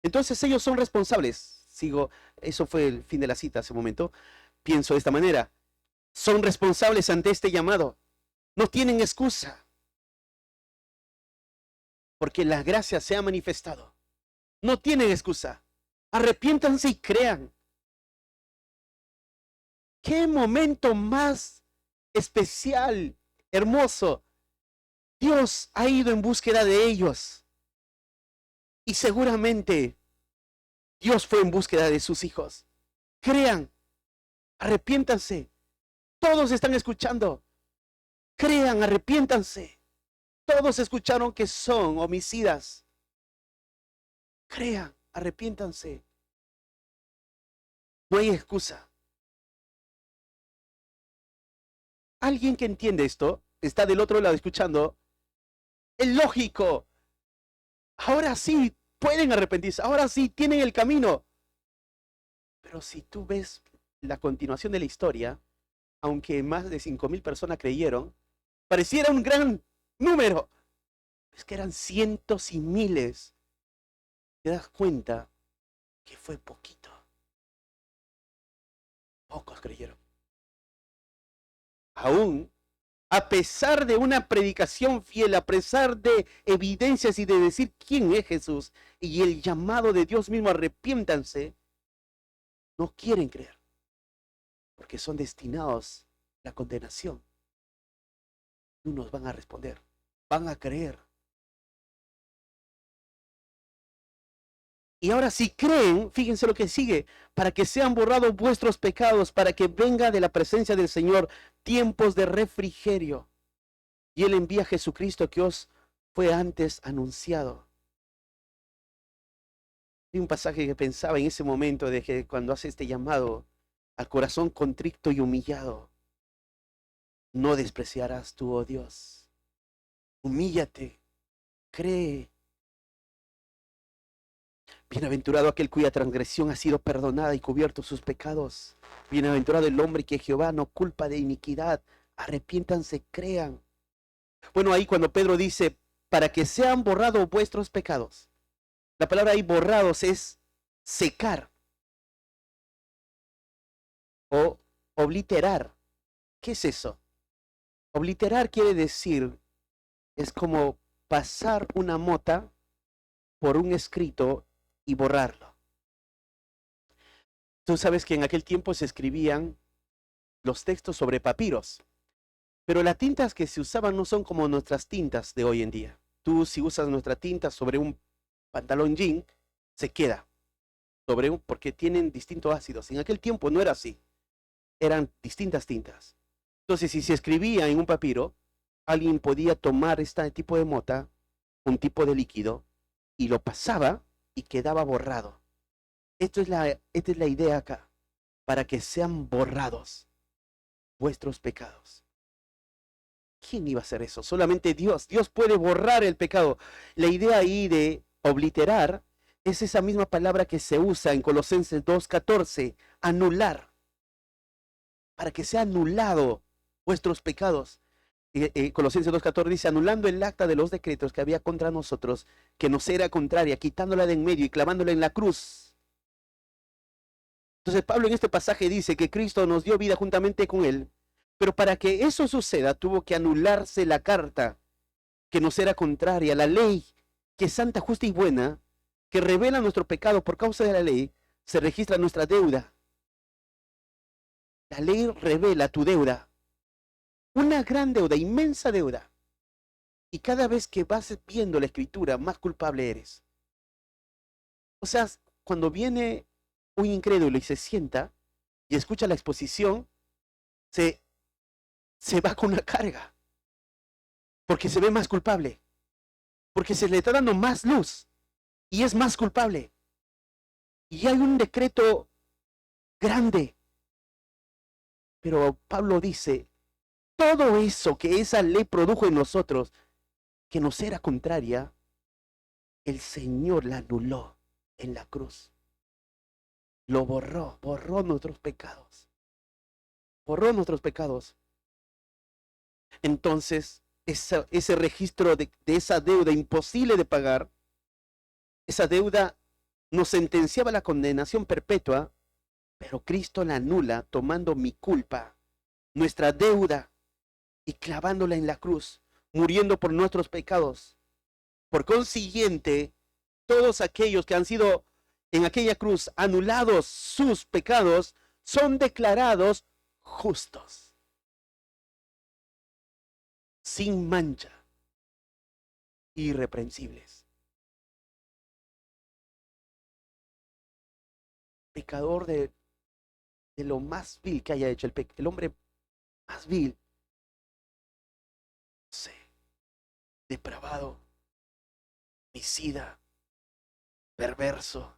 Entonces ellos son responsables. Eso fue el fin de la cita hace un momento. Pienso de esta manera, son responsables ante este llamado. No tienen excusa. Porque la gracia se ha manifestado. No tienen excusa. Arrepiéntanse y crean. ¿Qué momento más especial, hermoso? Dios ha ido en búsqueda de ellos. Y seguramente Dios fue en búsqueda de sus hijos. Crean. Arrepiéntanse. Todos están escuchando. Crean, arrepiéntanse. Todos escucharon que son homicidas. Crean, arrepiéntanse. No hay excusa. Alguien que entiende esto, está del otro lado escuchando. Es lógico. Ahora sí, pueden arrepentirse, ahora sí tienen el camino. Pero si tú ves la continuación de la historia, aunque más de 5.000 personas creyeron, pareciera un gran número. Es que eran cientos y miles. Te das cuenta que fue poquito. Pocos creyeron. Aún, a pesar de una predicación fiel, a pesar de evidencias y de decir quién es Jesús y el llamado de Dios mismo, arrepiéntanse, no quieren creer, porque son destinados a la condenación. No nos van a responder, van a creer. Y ahora si creen, fíjense lo que sigue, para que sean borrados vuestros pecados, para que venga de la presencia del Señor tiempos de refrigerio. Y Él envía a Jesucristo que os fue antes anunciado. Hay un pasaje que pensaba en ese momento de que cuando hace este llamado al corazón contrito y humillado, no despreciarás tú, oh Dios. Humíllate, cree. Bienaventurado aquel cuya transgresión ha sido perdonada y cubierto sus pecados. Bienaventurado el hombre que Jehová no culpa de iniquidad. Arrepiéntanse, crean. Bueno, ahí cuando Pedro dice, para que sean borrados vuestros pecados. La palabra ahí borrados es secar o obliterar. ¿Qué es eso? Obliterar quiere decir, es como pasar una mota por un escrito y borrarlo. Tú sabes que en aquel tiempo se escribían los textos sobre papiros, pero las tintas que se usaban no son como nuestras tintas de hoy en día. Tú si usas nuestra tinta sobre un pantalón jean, se queda porque tienen distintos ácidos. En aquel tiempo no era así, eran distintas tintas. Entonces, si se escribía en un papiro, alguien podía tomar este tipo de mota, un tipo de líquido, y lo pasaba y quedaba borrado. Esta es la idea acá, para que sean borrados vuestros pecados. ¿Quién iba a hacer eso? Solamente Dios. Dios puede borrar el pecado. La idea ahí de obliterar es esa misma palabra que se usa en Colosenses 2:14, anular, para que sea anulado vuestros pecados. Colosenses 2:14 dice, anulando el acta de los decretos que había contra nosotros, que nos era contraria, quitándola de en medio y clavándola en la cruz. Entonces Pablo en este pasaje dice que Cristo nos dio vida juntamente con él, pero para que eso suceda tuvo que anularse la carta que nos era contraria, la ley que es santa, justa y buena, que revela nuestro pecado por causa de la ley, se registra nuestra deuda. La ley revela tu deuda, una gran deuda, inmensa deuda. Y cada vez que vas viendo la escritura, más culpable eres. O sea, cuando viene un incrédulo y se sienta y escucha la exposición, se, se va con una carga, porque se ve más culpable, porque se le está dando más luz y es más culpable. Y hay un decreto grande. Pero Pablo dice, todo eso que esa ley produjo en nosotros, que nos era contraria, el Señor la anuló en la cruz. Lo borró, borró nuestros pecados. Borró nuestros pecados. Entonces, ese registro de esa deuda imposible de pagar, esa deuda nos sentenciaba a la condenación perpetua, pero Cristo la anula tomando mi culpa, nuestra deuda, y clavándola en la cruz, muriendo por nuestros pecados. Por consiguiente, todos aquellos que han sido en aquella cruz anulados sus pecados, son declarados justos, sin mancha, irreprensibles. Pecador de lo más vil que haya hecho, el hombre más vil, sí, depravado, homicida, perverso,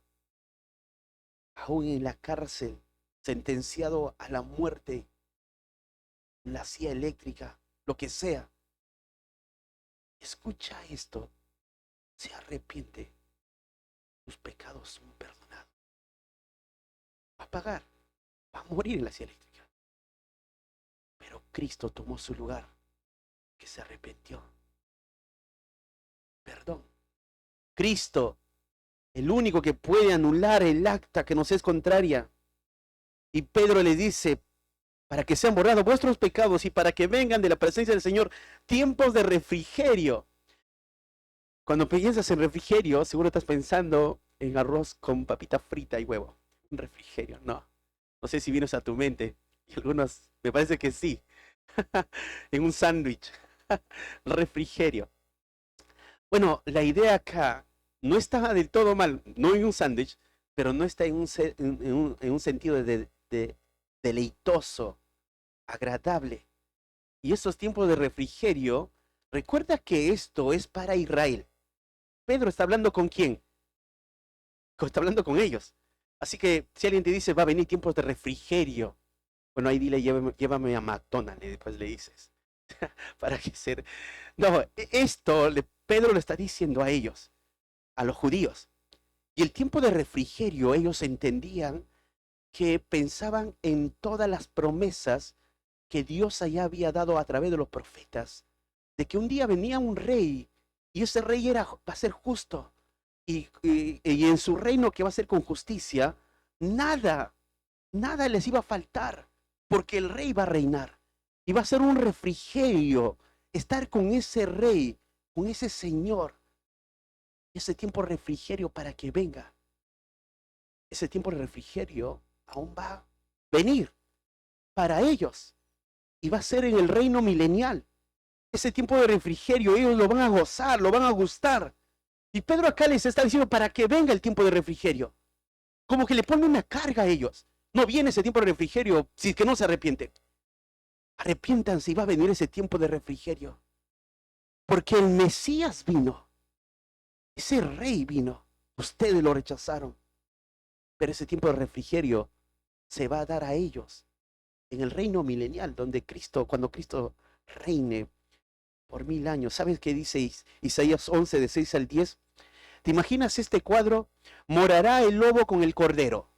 aún en la cárcel, sentenciado a la muerte, en la silla eléctrica, lo que sea. Escucha esto, se arrepiente tus pecados son perdonados. Va a pagar, va a morir en la silla eléctrica. Pero Cristo tomó su lugar, que se arrepintió. Perdón. Cristo, el único que puede anular el acta que nos es contraria. Y Pedro le dice, para que sean borrados vuestros pecados y para que vengan de la presencia del Señor tiempos de refrigerio. Cuando piensas en refrigerio, seguro estás pensando en arroz con papita frita y huevo. Un refrigerio, no. No sé si vienes a tu mente. Y algunos, me parece que sí. En un sándwich. Refrigerio. Bueno, la idea acá no está del todo mal, no en un sándwich, pero no está en un sentido de deleitoso, agradable. Y esos tiempos de refrigerio, recuerda que esto es para Israel. Pedro está hablando con quién? Está hablando con ellos. Así que si alguien te dice va a venir tiempos de refrigerio, bueno, ahí dile llévame a McDonald's y después le dices. Para que ser. No, esto Pedro lo está diciendo a ellos, a los judíos. Y el tiempo de refrigerio, ellos entendían que pensaban en todas las promesas que Dios allá había dado a través de los profetas, de que un día venía un rey y ese rey va a ser justo y en su reino que va a ser con justicia, nada les iba a faltar, porque el rey va a reinar y va a ser un refrigerio estar con ese rey, con ese señor. Ese tiempo de refrigerio para que venga. Ese tiempo de refrigerio aún va a venir para ellos. Y va a ser en el reino milenial. Ese tiempo de refrigerio ellos lo van a gozar, lo van a gustar. Y Pedro acá les está diciendo para que venga el tiempo de refrigerio. Como que le pone una carga a ellos. No viene ese tiempo de refrigerio si es que no se arrepienten. Arrepiéntanse y va a venir ese tiempo de refrigerio. Porque el Mesías vino. Ese rey vino. Ustedes lo rechazaron. Pero ese tiempo de refrigerio se va a dar a ellos en el reino milenial, donde cuando Cristo reine por 1000 años. ¿Sabes qué dice Isaías 11, de 6 al 10? ¿Te imaginas este cuadro? Morará el lobo con el cordero.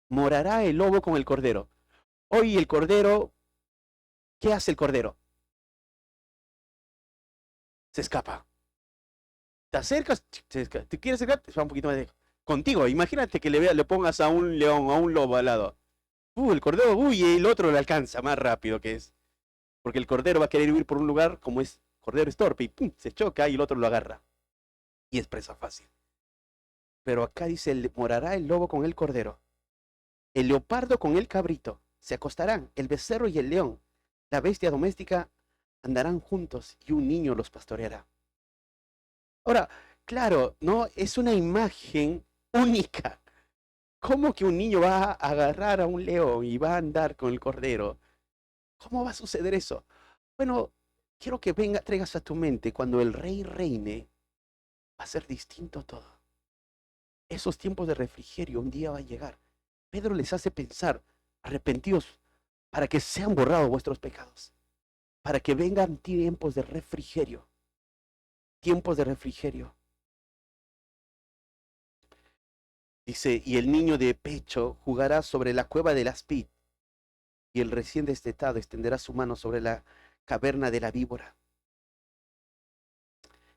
Morará el lobo con el cordero. Hoy el cordero, ¿qué hace el cordero? Se escapa. Te acercas, te quieres acercar, te va un poquito más de... Contigo, imagínate que le pongas a un león, a un lobo al lado. El cordero, y el otro le alcanza más rápido que es. Porque el cordero va a querer huir por un lugar, como es cordero es torpe, y ¡pum!, se choca y el otro lo agarra. Y es presa fácil. Pero acá dice, morará el lobo con el cordero, el leopardo con el cabrito, se acostarán, el becerro y el león, la bestia doméstica andarán juntos y un niño los pastoreará. Ahora, claro, ¿no? Es una imagen única. ¿Cómo que un niño va a agarrar a un león y va a andar con el cordero? ¿Cómo va a suceder eso? Bueno, quiero que traigas a tu mente, cuando el rey reine, va a ser distinto todo. Esos tiempos de refrigerio un día va a llegar. Pedro les hace pensar, arrepentidos, para que sean borrados vuestros pecados, para que vengan tiempos de refrigerio. Tiempos de refrigerio. Dice, y el niño de pecho jugará sobre la cueva del aspid, y el recién destetado extenderá su mano sobre la caverna de la víbora.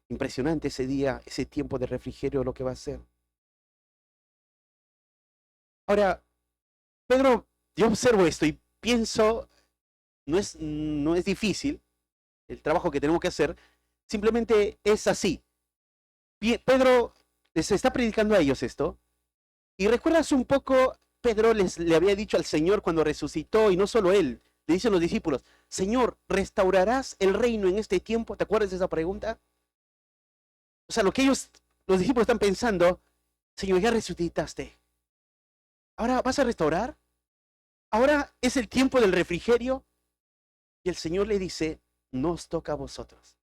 Impresionante ese día, ese tiempo de refrigerio, lo que va a ser. Ahora, Pedro, yo observo esto y pienso, no es difícil el trabajo que tenemos que hacer, simplemente es así. Pedro les está predicando a ellos esto, y recuerdas un poco, Pedro le había dicho al Señor cuando resucitó, y no solo él, le dicen los discípulos, Señor, ¿restaurarás el reino en este tiempo? ¿Te acuerdas de esa pregunta? O sea, lo que los discípulos están pensando, Señor, ya resucitaste. ¿Ahora vas a restaurar? ¿Ahora es el tiempo del refrigerio? Y el Señor le dice, no os toca a vosotros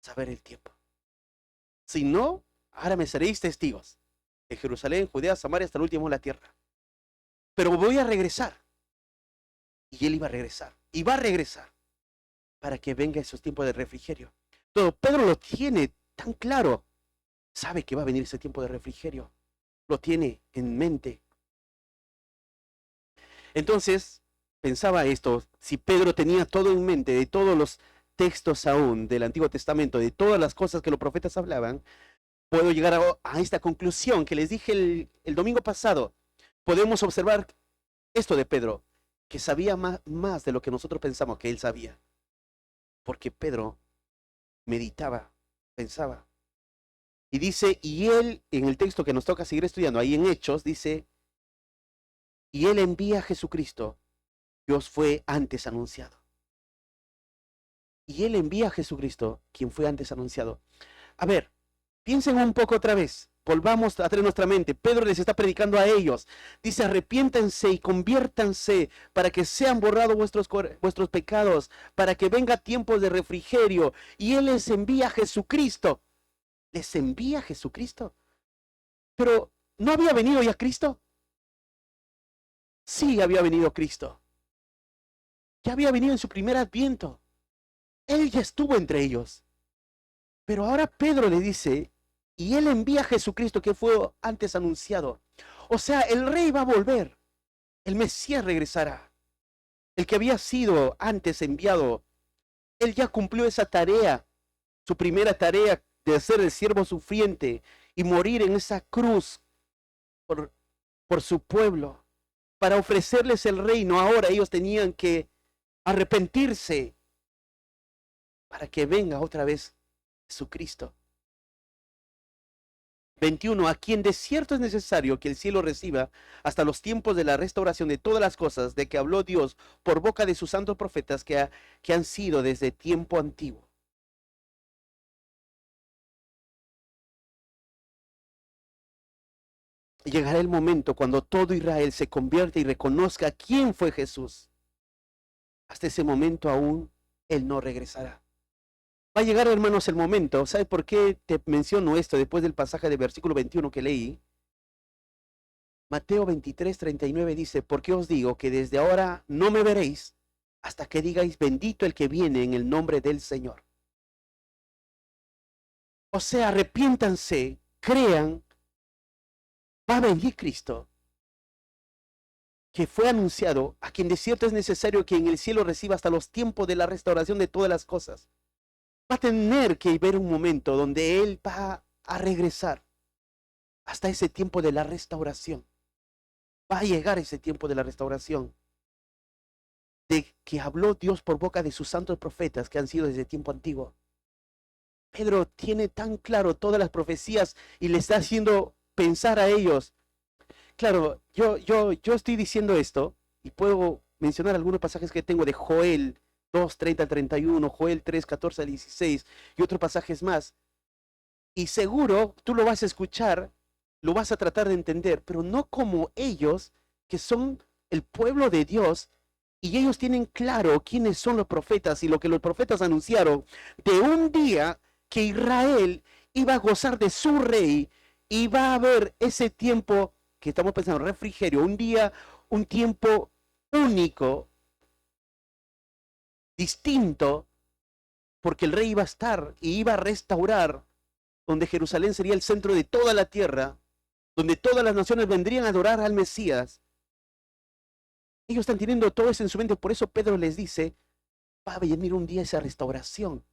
saber el tiempo. Si no, ahora me seréis testigos de Jerusalén, Judea, Samaria, hasta el último de la tierra. Pero voy a regresar. Y él iba a regresar. Y va a regresar para que venga esos tiempos de refrigerio. Todo Pedro lo tiene tan claro. sabe que va a venir ese tiempo de refrigerio. Lo tiene en mente. Entonces, pensaba esto, si Pedro tenía todo en mente, de todos los textos aún del Antiguo Testamento, de todas las cosas que los profetas hablaban, puedo llegar a esta conclusión que les dije el domingo pasado. Podemos observar esto de Pedro, que sabía más de lo que nosotros pensamos que él sabía. Porque Pedro meditaba, pensaba. Y dice, y él, en el texto que nos toca seguir estudiando, ahí en Hechos, dice, y él envía a Jesucristo. Dios fue antes anunciado. Y él envía a Jesucristo, quien fue antes anunciado. A ver, piensen un poco otra vez. Volvamos a traer nuestra mente. Pedro les está predicando a ellos. Dice, arrepiéntanse y conviértanse para que sean borrados vuestros pecados, para que venga tiempos de refrigerio. Y él les envía a Jesucristo. Les envía a Jesucristo. Pero, ¿no había venido ya Cristo? Sí, había venido Cristo. Ya había venido en su primer adviento. Él ya estuvo entre ellos. Pero ahora Pedro le dice, y él envía a Jesucristo que fue antes anunciado. O sea, el rey va a volver. El Mesías regresará. El que había sido antes enviado. Él ya cumplió esa tarea. Su primera tarea de ser el siervo sufriente y morir en esa cruz por su pueblo. Para ofrecerles el reino. Ahora ellos tenían que arrepentirse para que venga otra vez Jesucristo. 21. A quien de cierto es necesario que el cielo reciba hasta los tiempos de la restauración de todas las cosas de que habló Dios por boca de sus santos profetas que han sido desde tiempo antiguo. Llegará el momento cuando todo Israel se convierta y reconozca quién fue Jesús. Hasta ese momento aún Él no regresará. Va a llegar, hermanos, el momento. ¿Sabe por qué te menciono esto después del pasaje de versículo 21 que leí? Mateo 23:39 dice, porque os digo que desde ahora no me veréis hasta que digáis, bendito el que viene en el nombre del Señor. O sea, arrepiéntanse, crean, va a venir Cristo, que fue anunciado, a quien de cierto es necesario que en el cielo reciba hasta los tiempos de la restauración de todas las cosas. Va a tener que ver un momento donde Él va a regresar hasta ese tiempo de la restauración. Va a llegar ese tiempo de la restauración, de que habló Dios por boca de sus santos profetas que han sido desde tiempo antiguo. Pedro tiene tan claro todas las profecías y le está haciendo pensar a ellos. Claro, yo estoy diciendo esto y puedo mencionar algunos pasajes que tengo de Joel 2:30-31, Joel 3:14-16 y otros pasajes más. Y seguro tú lo vas a escuchar, lo vas a tratar de entender, pero no como ellos, que son el pueblo de Dios, y ellos tienen claro quiénes son los profetas y lo que los profetas anunciaron de un día que Israel iba a gozar de su rey y va a haber ese tiempo que estamos pensando, refrigerio, un día, un tiempo único, distinto, porque el rey iba a estar y iba a restaurar, donde Jerusalén sería el centro de toda la tierra, donde todas las naciones vendrían a adorar al Mesías. Ellos están teniendo todo eso en su mente, por eso Pedro les dice, va a venir un día esa restauración.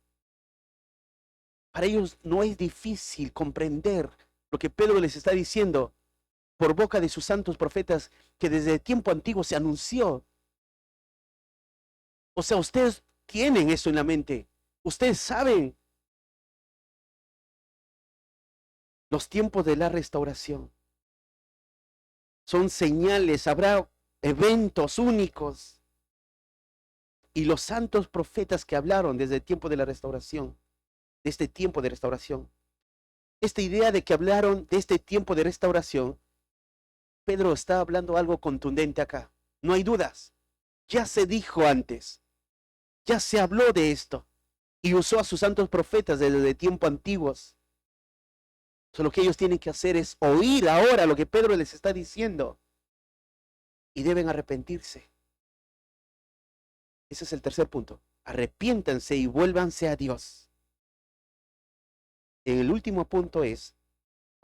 Para ellos no es difícil comprender lo que Pedro les está diciendo por boca de sus santos profetas que desde tiempo antiguo se anunció. O sea, ustedes tienen eso en la mente. Ustedes saben los tiempos de la restauración. Son señales, habrá eventos únicos. Y los santos profetas que hablaron desde el tiempo de la restauración, de este tiempo de restauración, esta idea de que hablaron de este tiempo de restauración, Pedro está hablando algo contundente acá. No hay dudas. Ya se dijo antes. Ya se habló de esto. Y usó a sus santos profetas desde tiempos antiguos. Solo que ellos tienen que hacer es oír ahora lo que Pedro les está diciendo. Y deben arrepentirse. Ese es el tercer punto. Arrepiéntanse y vuélvanse a Dios. El último punto es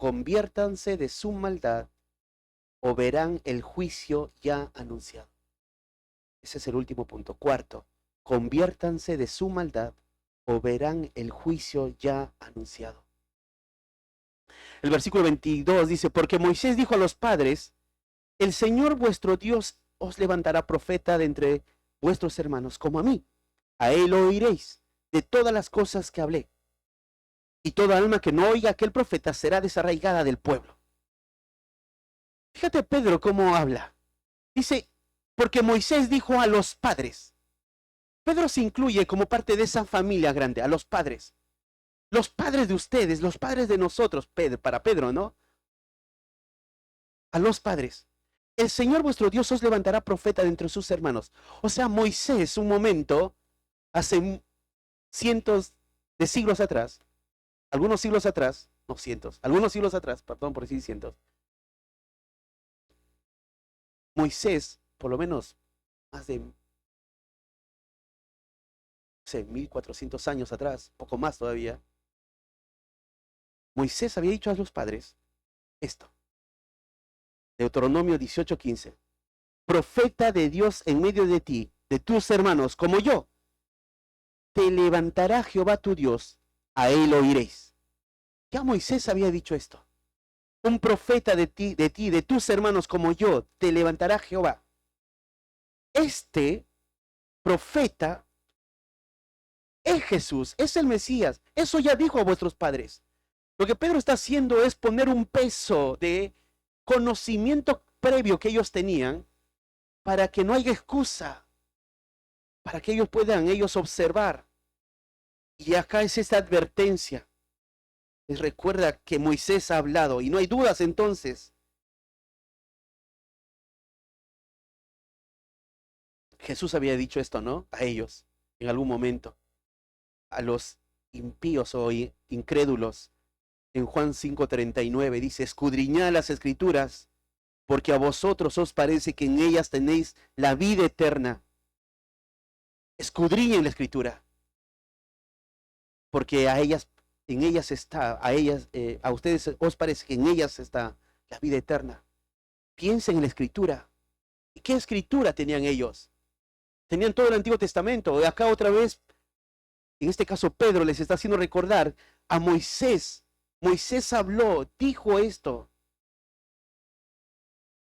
conviértanse de su maldad o verán el juicio ya anunciado. Ese es el último punto. Cuarto, conviértanse de su maldad o verán el juicio ya anunciado. El versículo 22 dice, porque Moisés dijo a los padres, el Señor vuestro Dios os levantará profeta de entre vuestros hermanos como a mí. A él oiréis de todas las cosas que hablé. Y toda alma que no oiga a aquel profeta será desarraigada del pueblo. Fíjate Pedro cómo habla. Dice, porque Moisés dijo a los padres. Pedro se incluye como parte de esa familia grande, a los padres. Los padres de ustedes, los padres de nosotros, Pedro, para Pedro, ¿no? A los padres. El Señor vuestro Dios os levantará profeta de entre sus hermanos. O sea, Moisés, un momento, hace cientos de siglos atrás, algunos siglos atrás, no cientos, algunos siglos atrás, perdón por decir cientos, Moisés, por lo menos más de, no sé, 1400 años atrás, poco más todavía, Moisés había dicho a los padres esto. Deuteronomio 18:15. Profeta de Dios en medio de ti, de tus hermanos, como yo. Te levantará Jehová tu Dios, a él oiréis. Ya Moisés había dicho esto. Un profeta de ti, de tus hermanos como yo, te levantará Jehová. Este profeta es Jesús, es el Mesías. Eso ya dijo a vuestros padres. Lo que Pedro está haciendo es poner un peso de conocimiento previo que ellos tenían para que no haya excusa, para que ellos puedan observar. Y acá es esta advertencia. Les recuerda que Moisés ha hablado y no hay dudas entonces. Jesús había dicho esto, ¿no? A ellos, en algún momento. A los impíos o incrédulos. En Juan 5:39 dice, escudriñad las escrituras, porque a vosotros os parece que en ellas tenéis la vida eterna. Escudriñen la escritura, porque en ellas está, a ustedes os parece que en ellas está la vida eterna. Piensen en la escritura. ¿Y qué escritura tenían ellos? Tenían todo el Antiguo Testamento. De acá otra vez, en este caso Pedro les está haciendo recordar a Moisés. Moisés habló, dijo esto,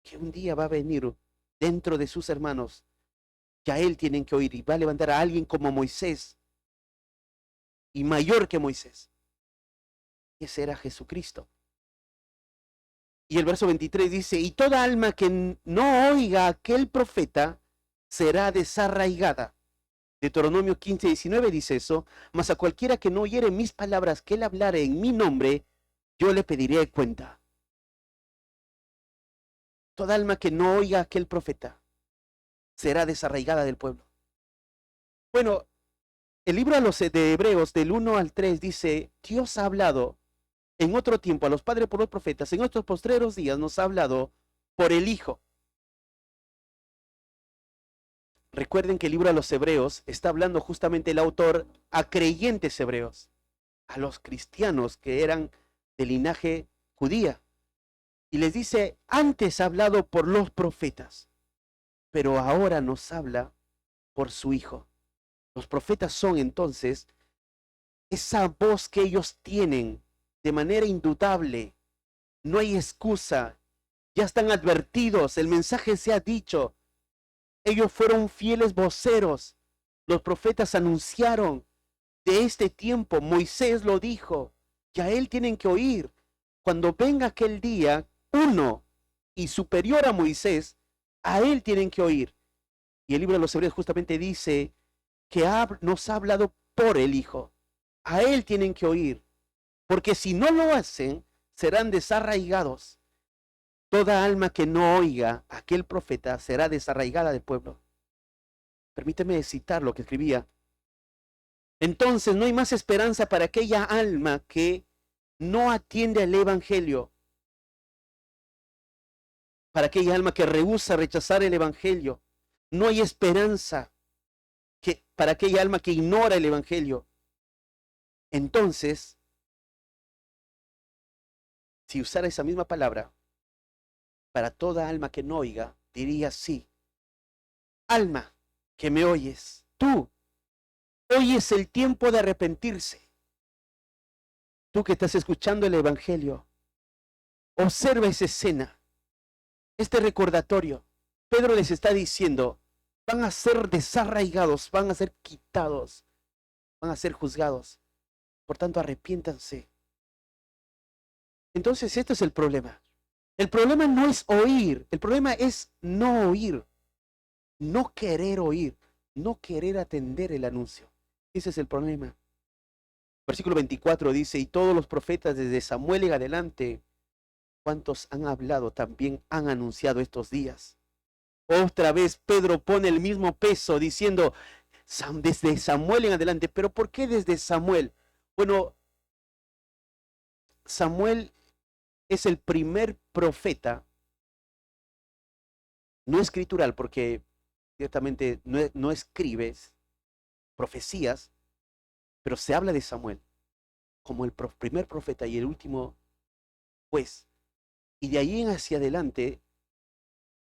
que un día va a venir dentro de sus hermanos, que a él tienen que oír y va a levantar a alguien como Moisés y mayor que Moisés. Ese era Jesucristo. Y el verso 23 dice, y toda alma que no oiga a aquel profeta será desarraigada. Deuteronomio 15:19 dice eso, mas a cualquiera que no oyere mis palabras que él hablare en mi nombre, yo le pediré cuenta. Toda alma que no oiga a aquel profeta será desarraigada del pueblo. Bueno, el libro de Hebreos del 1 al 3 dice, Dios ha hablado en otro tiempo a los padres por los profetas, en estos postreros días nos ha hablado por el Hijo. Recuerden que el libro de los Hebreos está hablando justamente el autor a creyentes hebreos, a los cristianos que eran de linaje judía. Y les dice, antes ha hablado por los profetas, pero ahora nos habla por su Hijo. Los profetas son entonces esa voz que ellos tienen de manera indudable. No hay excusa. Ya están advertidos. El mensaje se ha dicho. Ellos fueron fieles voceros. Los profetas anunciaron de este tiempo. Moisés lo dijo. Que a él tienen que oír. Cuando venga aquel día, uno y superior a Moisés, a él tienen que oír. Y el libro de los Hebreos justamente dice que nos ha hablado por el Hijo. A él tienen que oír. Porque si no lo hacen, serán desarraigados. Toda alma que no oiga a aquel profeta será desarraigada del pueblo. Permíteme citar lo que escribía. Entonces no hay más esperanza para aquella alma que no atiende al Evangelio. Para aquella alma que rehúsa rechazar el Evangelio. No hay esperanza para aquella alma que ignora el Evangelio. Entonces, si usara esa misma palabra, para toda alma que no oiga, diría sí. Alma que me oyes, tú, hoy es el tiempo de arrepentirse. Tú que estás escuchando el Evangelio, observa esa escena, este recordatorio. Pedro les está diciendo, van a ser desarraigados, van a ser quitados, van a ser juzgados. Por tanto, arrepiéntanse. Entonces, esto es el problema. El problema no es oír, el problema es no oír, no querer oír, no querer atender el anuncio. Ese es el problema. Versículo 24 dice, y todos los profetas desde Samuel en adelante, cuantos han hablado, también han anunciado estos días. Otra vez Pedro pone el mismo peso diciendo, desde Samuel en adelante. ¿Pero por qué desde Samuel? Bueno, Samuel es el primer profeta, no escritural, porque ciertamente no escribes profecías, pero se habla de Samuel como el primer profeta y el último juez. Y de ahí en hacia adelante,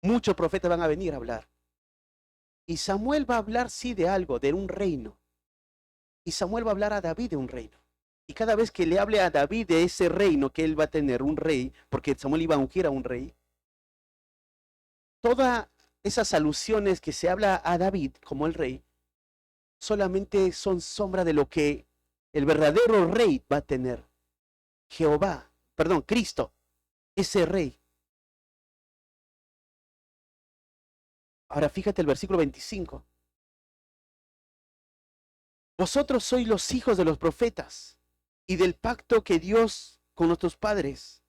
muchos profetas van a venir a hablar. Y Samuel va a hablar, sí, de algo, de un reino. Y Samuel va a hablar a David de un reino. Y cada vez que le hable a David de ese reino que él va a tener, un rey, porque Samuel iba a ungir a un rey, todas esas alusiones que se habla a David como el rey, solamente son sombra de lo que el verdadero rey va a tener. Cristo, ese rey. Ahora fíjate el versículo 25. Vosotros sois los hijos de los profetas y del pacto que Dios con nuestros padres,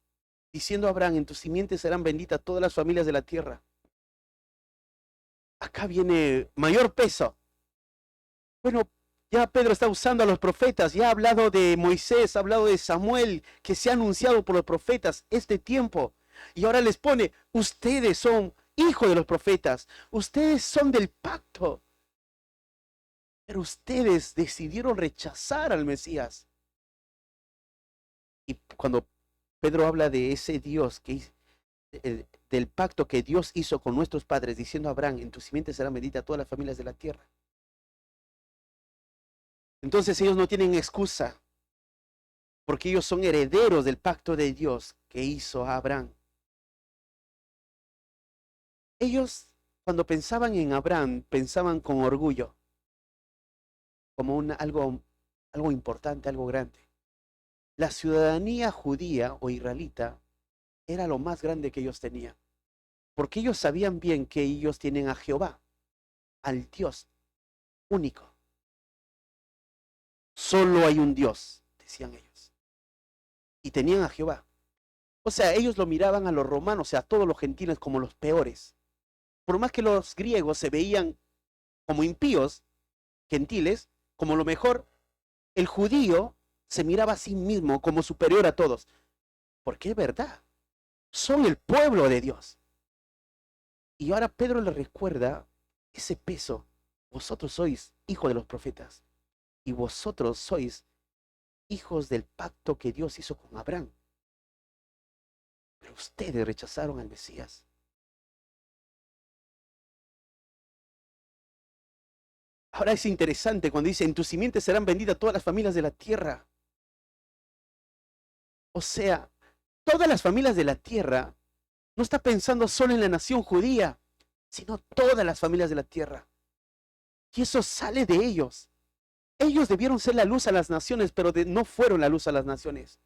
diciendo a Abraham, en tus simientes serán benditas todas las familias de la tierra. Acá viene mayor peso. Bueno, ya Pedro está usando a los profetas, ya ha hablado de Moisés, ha hablado de Samuel, que se ha anunciado por los profetas este tiempo. Y ahora les pone, ustedes son hijos de los profetas, ustedes son del pacto. Pero ustedes decidieron rechazar al Mesías. Y cuando Pedro habla de ese Dios, del pacto que Dios hizo con nuestros padres, diciendo a Abraham, en tu simiente serán benditas todas las familias de la tierra. Entonces ellos no tienen excusa, porque ellos son herederos del pacto de Dios que hizo a Abraham. Ellos, cuando pensaban en Abraham, pensaban con orgullo, como algo importante, algo grande. La ciudadanía judía o israelita era lo más grande que ellos tenían, porque ellos sabían bien que ellos tienen a Jehová, al Dios único. Solo hay un Dios, decían ellos. Y tenían a Jehová. O sea, ellos lo miraban a los romanos, o sea, a todos los gentiles como los peores. Por más que los griegos se veían como impíos, gentiles, como lo mejor, el judío se miraba a sí mismo como superior a todos. Porque es verdad, son el pueblo de Dios. Y ahora Pedro le recuerda ese peso. Vosotros sois hijos de los profetas. Y vosotros sois hijos del pacto que Dios hizo con Abraham. Pero ustedes rechazaron al Mesías. Ahora es interesante cuando dice, en tu simiente serán benditas todas las familias de la tierra. O sea, todas las familias de la tierra no está pensando solo en la nación judía, sino todas las familias de la tierra. Y eso sale de ellos. Ellos debieron ser la luz a las naciones, pero no fueron la luz a las naciones.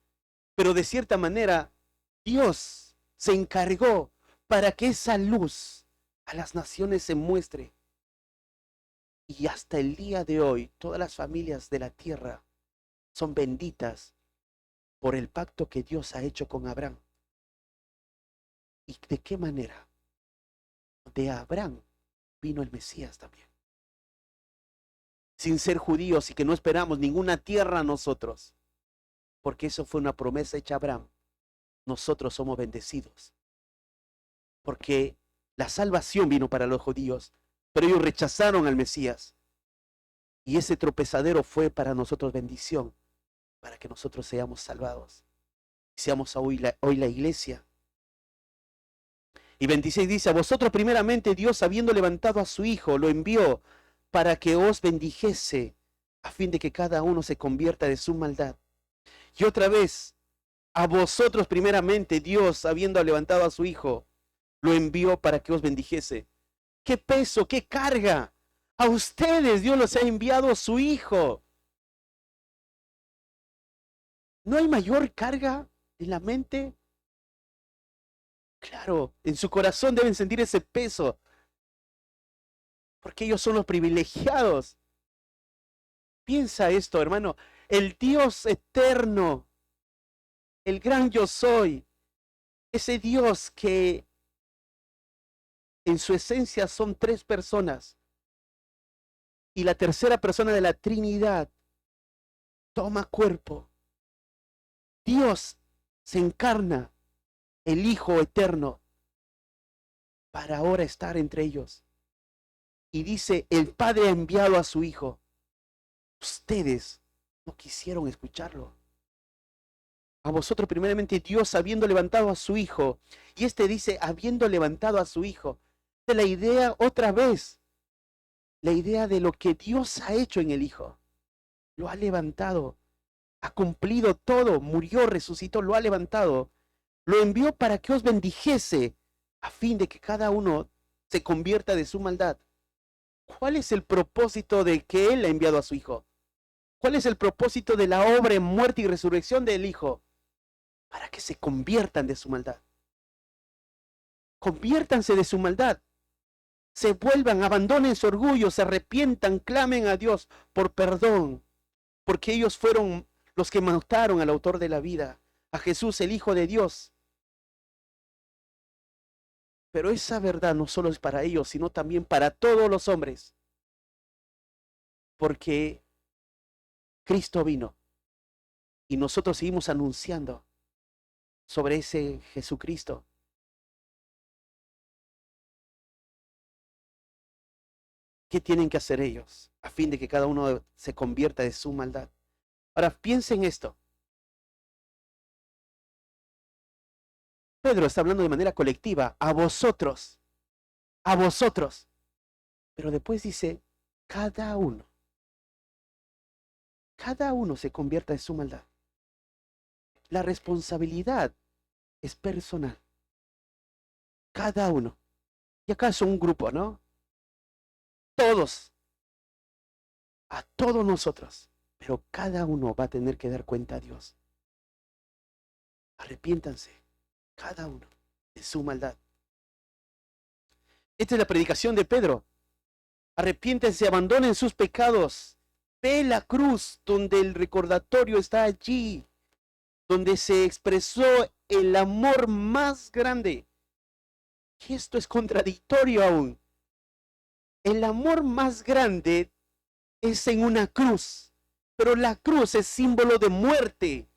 Pero de cierta manera, Dios se encargó para que esa luz a las naciones se muestre. Y hasta el día de hoy, todas las familias de la tierra son benditas por el pacto que Dios ha hecho con Abraham. ¿Y de qué manera? De Abraham vino el Mesías también. Sin ser judíos y que no esperamos ninguna tierra a nosotros. Porque eso fue una promesa hecha a Abraham. Nosotros somos bendecidos. Porque la salvación vino para los judíos, pero ellos rechazaron al Mesías. Y ese tropezadero fue para nosotros bendición, para que nosotros seamos salvados. Seamos hoy la iglesia. Y 26 dice, a vosotros primeramente Dios, habiendo levantado a su Hijo, lo envió para que os bendijese, a fin de que cada uno se convierta de su maldad. Y otra vez, a vosotros primeramente Dios, habiendo levantado a su Hijo, lo envió para que os bendijese. ¡Qué peso, qué carga! A ustedes Dios los ha enviado a su Hijo. ¿No hay mayor carga en la mente? Claro, en su corazón deben sentir ese peso, porque ellos son los privilegiados. Piensa esto, hermano, el Dios eterno, el gran yo soy, ese Dios que en su esencia son tres personas, y la tercera persona de la Trinidad toma cuerpo. Dios se encarna, el Hijo eterno, para ahora estar entre ellos. Y dice, el Padre ha enviado a su Hijo. Ustedes no quisieron escucharlo. A vosotros primeramente Dios, habiendo levantado a su Hijo. Y este dice, habiendo levantado a su Hijo. De la idea otra vez, la idea de lo que Dios ha hecho en el Hijo. Lo ha levantado, ha cumplido todo, murió, resucitó, lo ha levantado. Lo envió para que os bendijese, a fin de que cada uno se convierta de su maldad. ¿Cuál es el propósito de que Él ha enviado a su Hijo? ¿Cuál es el propósito de la obra en muerte y resurrección del Hijo? Para que se conviertan de su maldad. Conviértanse de su maldad. Se vuelvan, abandonen su orgullo, se arrepientan, clamen a Dios por perdón. Porque ellos fueron los que mataron al autor de la vida, a Jesús, el Hijo de Dios. Pero esa verdad no solo es para ellos, sino también para todos los hombres. Porque Cristo vino y nosotros seguimos anunciando sobre ese Jesucristo. ¿Qué tienen que hacer ellos a fin de que cada uno se convierta de su maldad? Ahora piensen esto. Pedro está hablando de manera colectiva, a vosotros, a vosotros. Pero después dice, cada uno se convierta de su maldad. La responsabilidad es personal. Cada uno. Y acá es un grupo, ¿no? Todos. A todos nosotros. Pero cada uno va a tener que dar cuenta a Dios. Arrepiéntanse, cada uno, de su maldad. Esta es la predicación de Pedro. Arrepiéntense, abandonen sus pecados. Ve la cruz donde el recordatorio está allí, donde se expresó el amor más grande. Y esto es contradictorio aún. El amor más grande es en una cruz, pero la cruz es símbolo de muerte,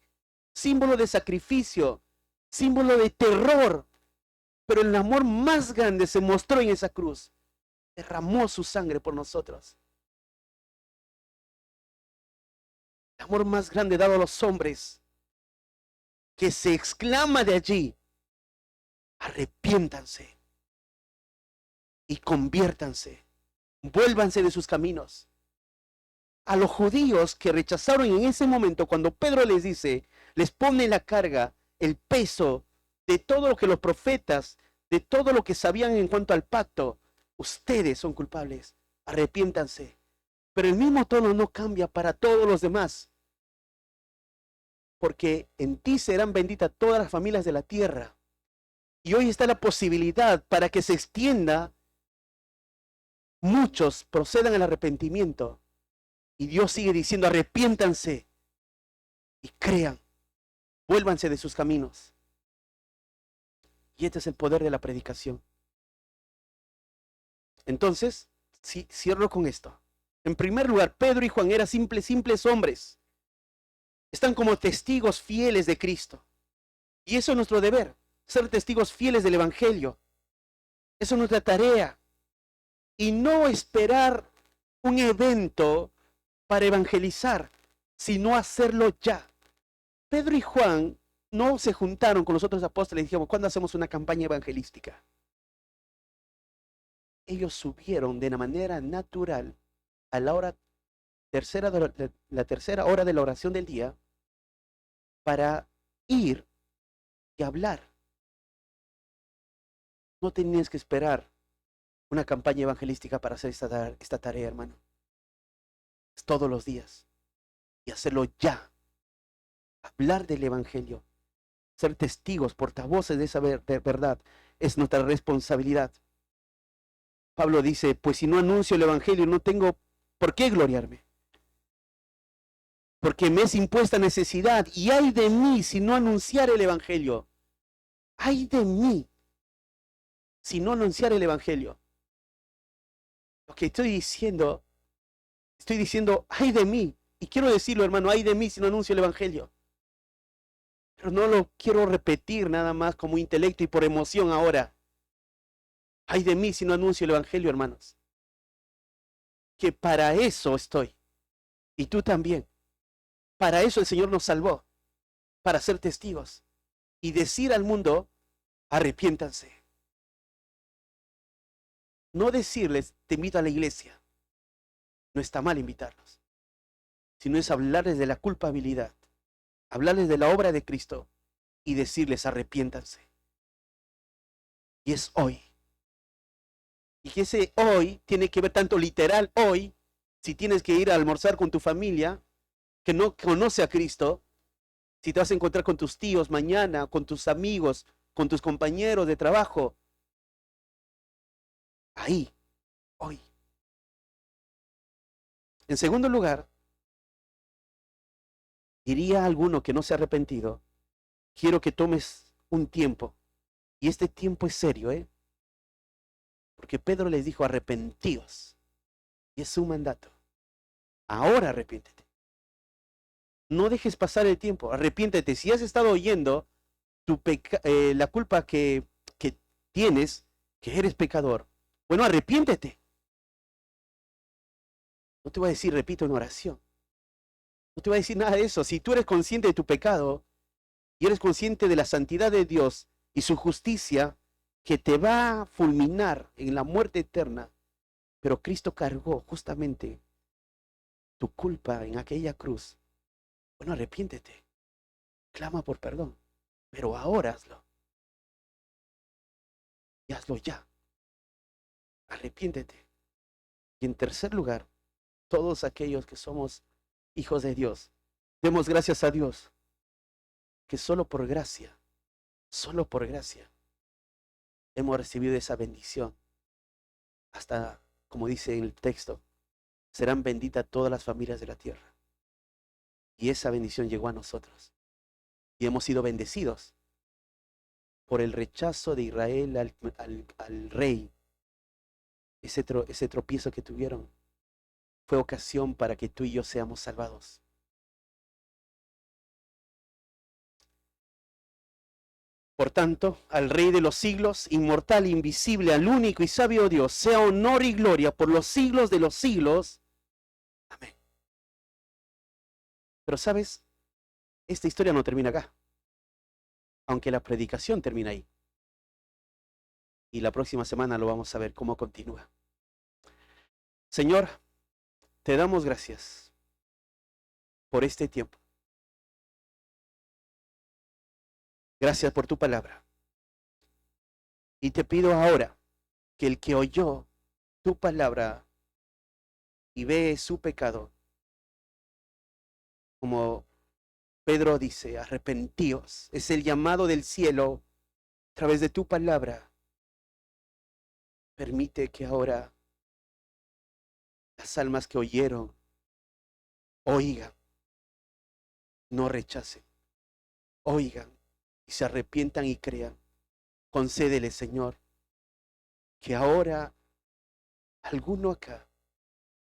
símbolo de sacrificio, símbolo de terror. Pero el amor más grande se mostró en esa cruz. Derramó su sangre por nosotros. El amor más grande dado a los hombres, que se exclama de allí, arrepiéntanse y conviértanse, vuélvanse de sus caminos. A los judíos que rechazaron en ese momento, cuando Pedro les dice, les pone la carga, el peso de todo lo que los profetas, de todo lo que sabían en cuanto al pacto, ustedes son culpables, arrepiéntanse. Pero el mismo tono no cambia para todos los demás. Porque en ti serán benditas todas las familias de la tierra. Y hoy está la posibilidad para que se extienda, muchos procedan al arrepentimiento. Y Dios sigue diciendo, arrepiéntanse y crean, vuélvanse de sus caminos. Y este es el poder de la predicación. Entonces, cierro con esto. En primer lugar, Pedro y Juan eran simples hombres. Están como testigos fieles de Cristo. Y eso es nuestro deber, ser testigos fieles del Evangelio. Eso es nuestra tarea. Y no esperar un evento para evangelizar, sino hacerlo ya. Pedro y Juan no se juntaron con los otros apóstoles y dijeron, ¿cuándo hacemos una campaña evangelística? Ellos subieron de una manera natural a la hora tercera de la tercera hora de la oración del día para ir y hablar. No tenías que esperar una campaña evangelística para hacer esta tarea, hermano. Es todos los días. Y hacerlo ya. Hablar del evangelio. Ser testigos, portavoces de esa verdad. Es nuestra responsabilidad. Pablo dice, pues si no anuncio el evangelio, no tengo por qué gloriarme. Porque me es impuesta necesidad. Y ay de mí si no anunciar el evangelio. Ay de mí si no anunciar el evangelio. Lo que estoy diciendo, ay de mí. Y quiero decirlo, hermano, ay de mí si no anuncio el evangelio. Pero no lo quiero repetir nada más como intelecto y por emoción ahora. Ay de mí si no anuncio el evangelio, hermanos. Que para eso estoy. Y tú también. Para eso el Señor nos salvó. Para ser testigos. Y decir al mundo, arrepiéntanse. No decirles, te invito a la iglesia. No está mal invitarlos. Sino es hablarles de la culpabilidad. Hablarles de la obra de Cristo. Y decirles, arrepiéntanse. Y es hoy. Y que ese hoy tiene que ver tanto literal hoy, si tienes que ir a almorzar con tu familia, que no conoce a Cristo, si te vas a encontrar con tus tíos mañana, con tus amigos, con tus compañeros de trabajo, ahí, hoy. En segundo lugar, diría a alguno que no se ha arrepentido, quiero que tomes un tiempo, y este tiempo es serio, porque Pedro les dijo, arrepentíos, y es su mandato. Ahora arrepiéntete. No dejes pasar el tiempo, arrepiéntete. Si has estado oyendo la culpa que tienes, que eres pecador, bueno, arrepiéntete. No te voy a decir, repito en oración. No te voy a decir nada de eso. Si tú eres consciente de tu pecado y eres consciente de la santidad de Dios y su justicia que te va a fulminar en la muerte eterna, pero Cristo cargó justamente tu culpa en aquella cruz, bueno, arrepiéntete. Clama por perdón. Pero ahora hazlo. Y hazlo ya. Arrepiéntete. Y en tercer lugar, todos aquellos que somos hijos de Dios, demos gracias a Dios que solo por gracia, hemos recibido esa bendición. Hasta, como dice en el texto, serán benditas todas las familias de la tierra. Y esa bendición llegó a nosotros. Y hemos sido bendecidos por el rechazo de Israel al rey. Ese tropiezo que tuvieron fue ocasión para que tú y yo seamos salvados. Por tanto, al Rey de los siglos, inmortal, invisible, al único y sabio Dios, sea honor y gloria por los siglos de los siglos. Amén. Pero sabes, esta historia no termina acá, aunque la predicación termina ahí. Y la próxima semana lo vamos a ver cómo continúa. Señor, te damos gracias por este tiempo. Gracias por tu palabra. Y te pido ahora que el que oyó tu palabra y ve su pecado, como Pedro dice, arrepentíos, es el llamado del cielo a través de tu palabra. Permite que ahora las almas que oyeron, oigan, no rechacen, oigan y se arrepientan y crean. Concédele, Señor, que ahora alguno acá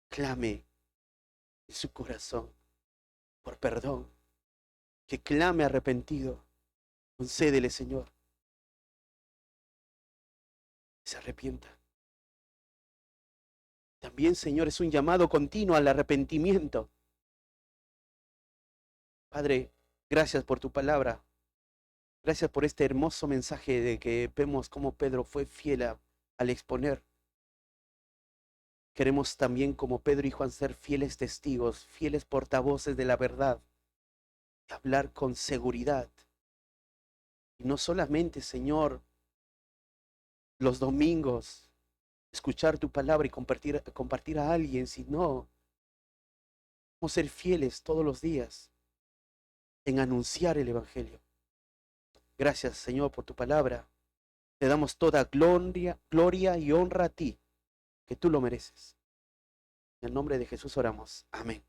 clame en su corazón por perdón, que clame arrepentido. Concédele, Señor, que se arrepienta. También, Señor, es un llamado continuo al arrepentimiento. Padre, gracias por tu palabra. Gracias por este hermoso mensaje de que vemos cómo Pedro fue fiel al exponer. Queremos también, como Pedro y Juan, ser fieles testigos, fieles portavoces de la verdad, y hablar con seguridad. Y no solamente, Señor, los domingos, escuchar tu palabra y compartir a alguien, sino vamos a ser fieles todos los días en anunciar el Evangelio. Gracias, Señor, por tu palabra. Te damos toda gloria y honra a ti, que tú lo mereces. En el nombre de Jesús oramos. Amén.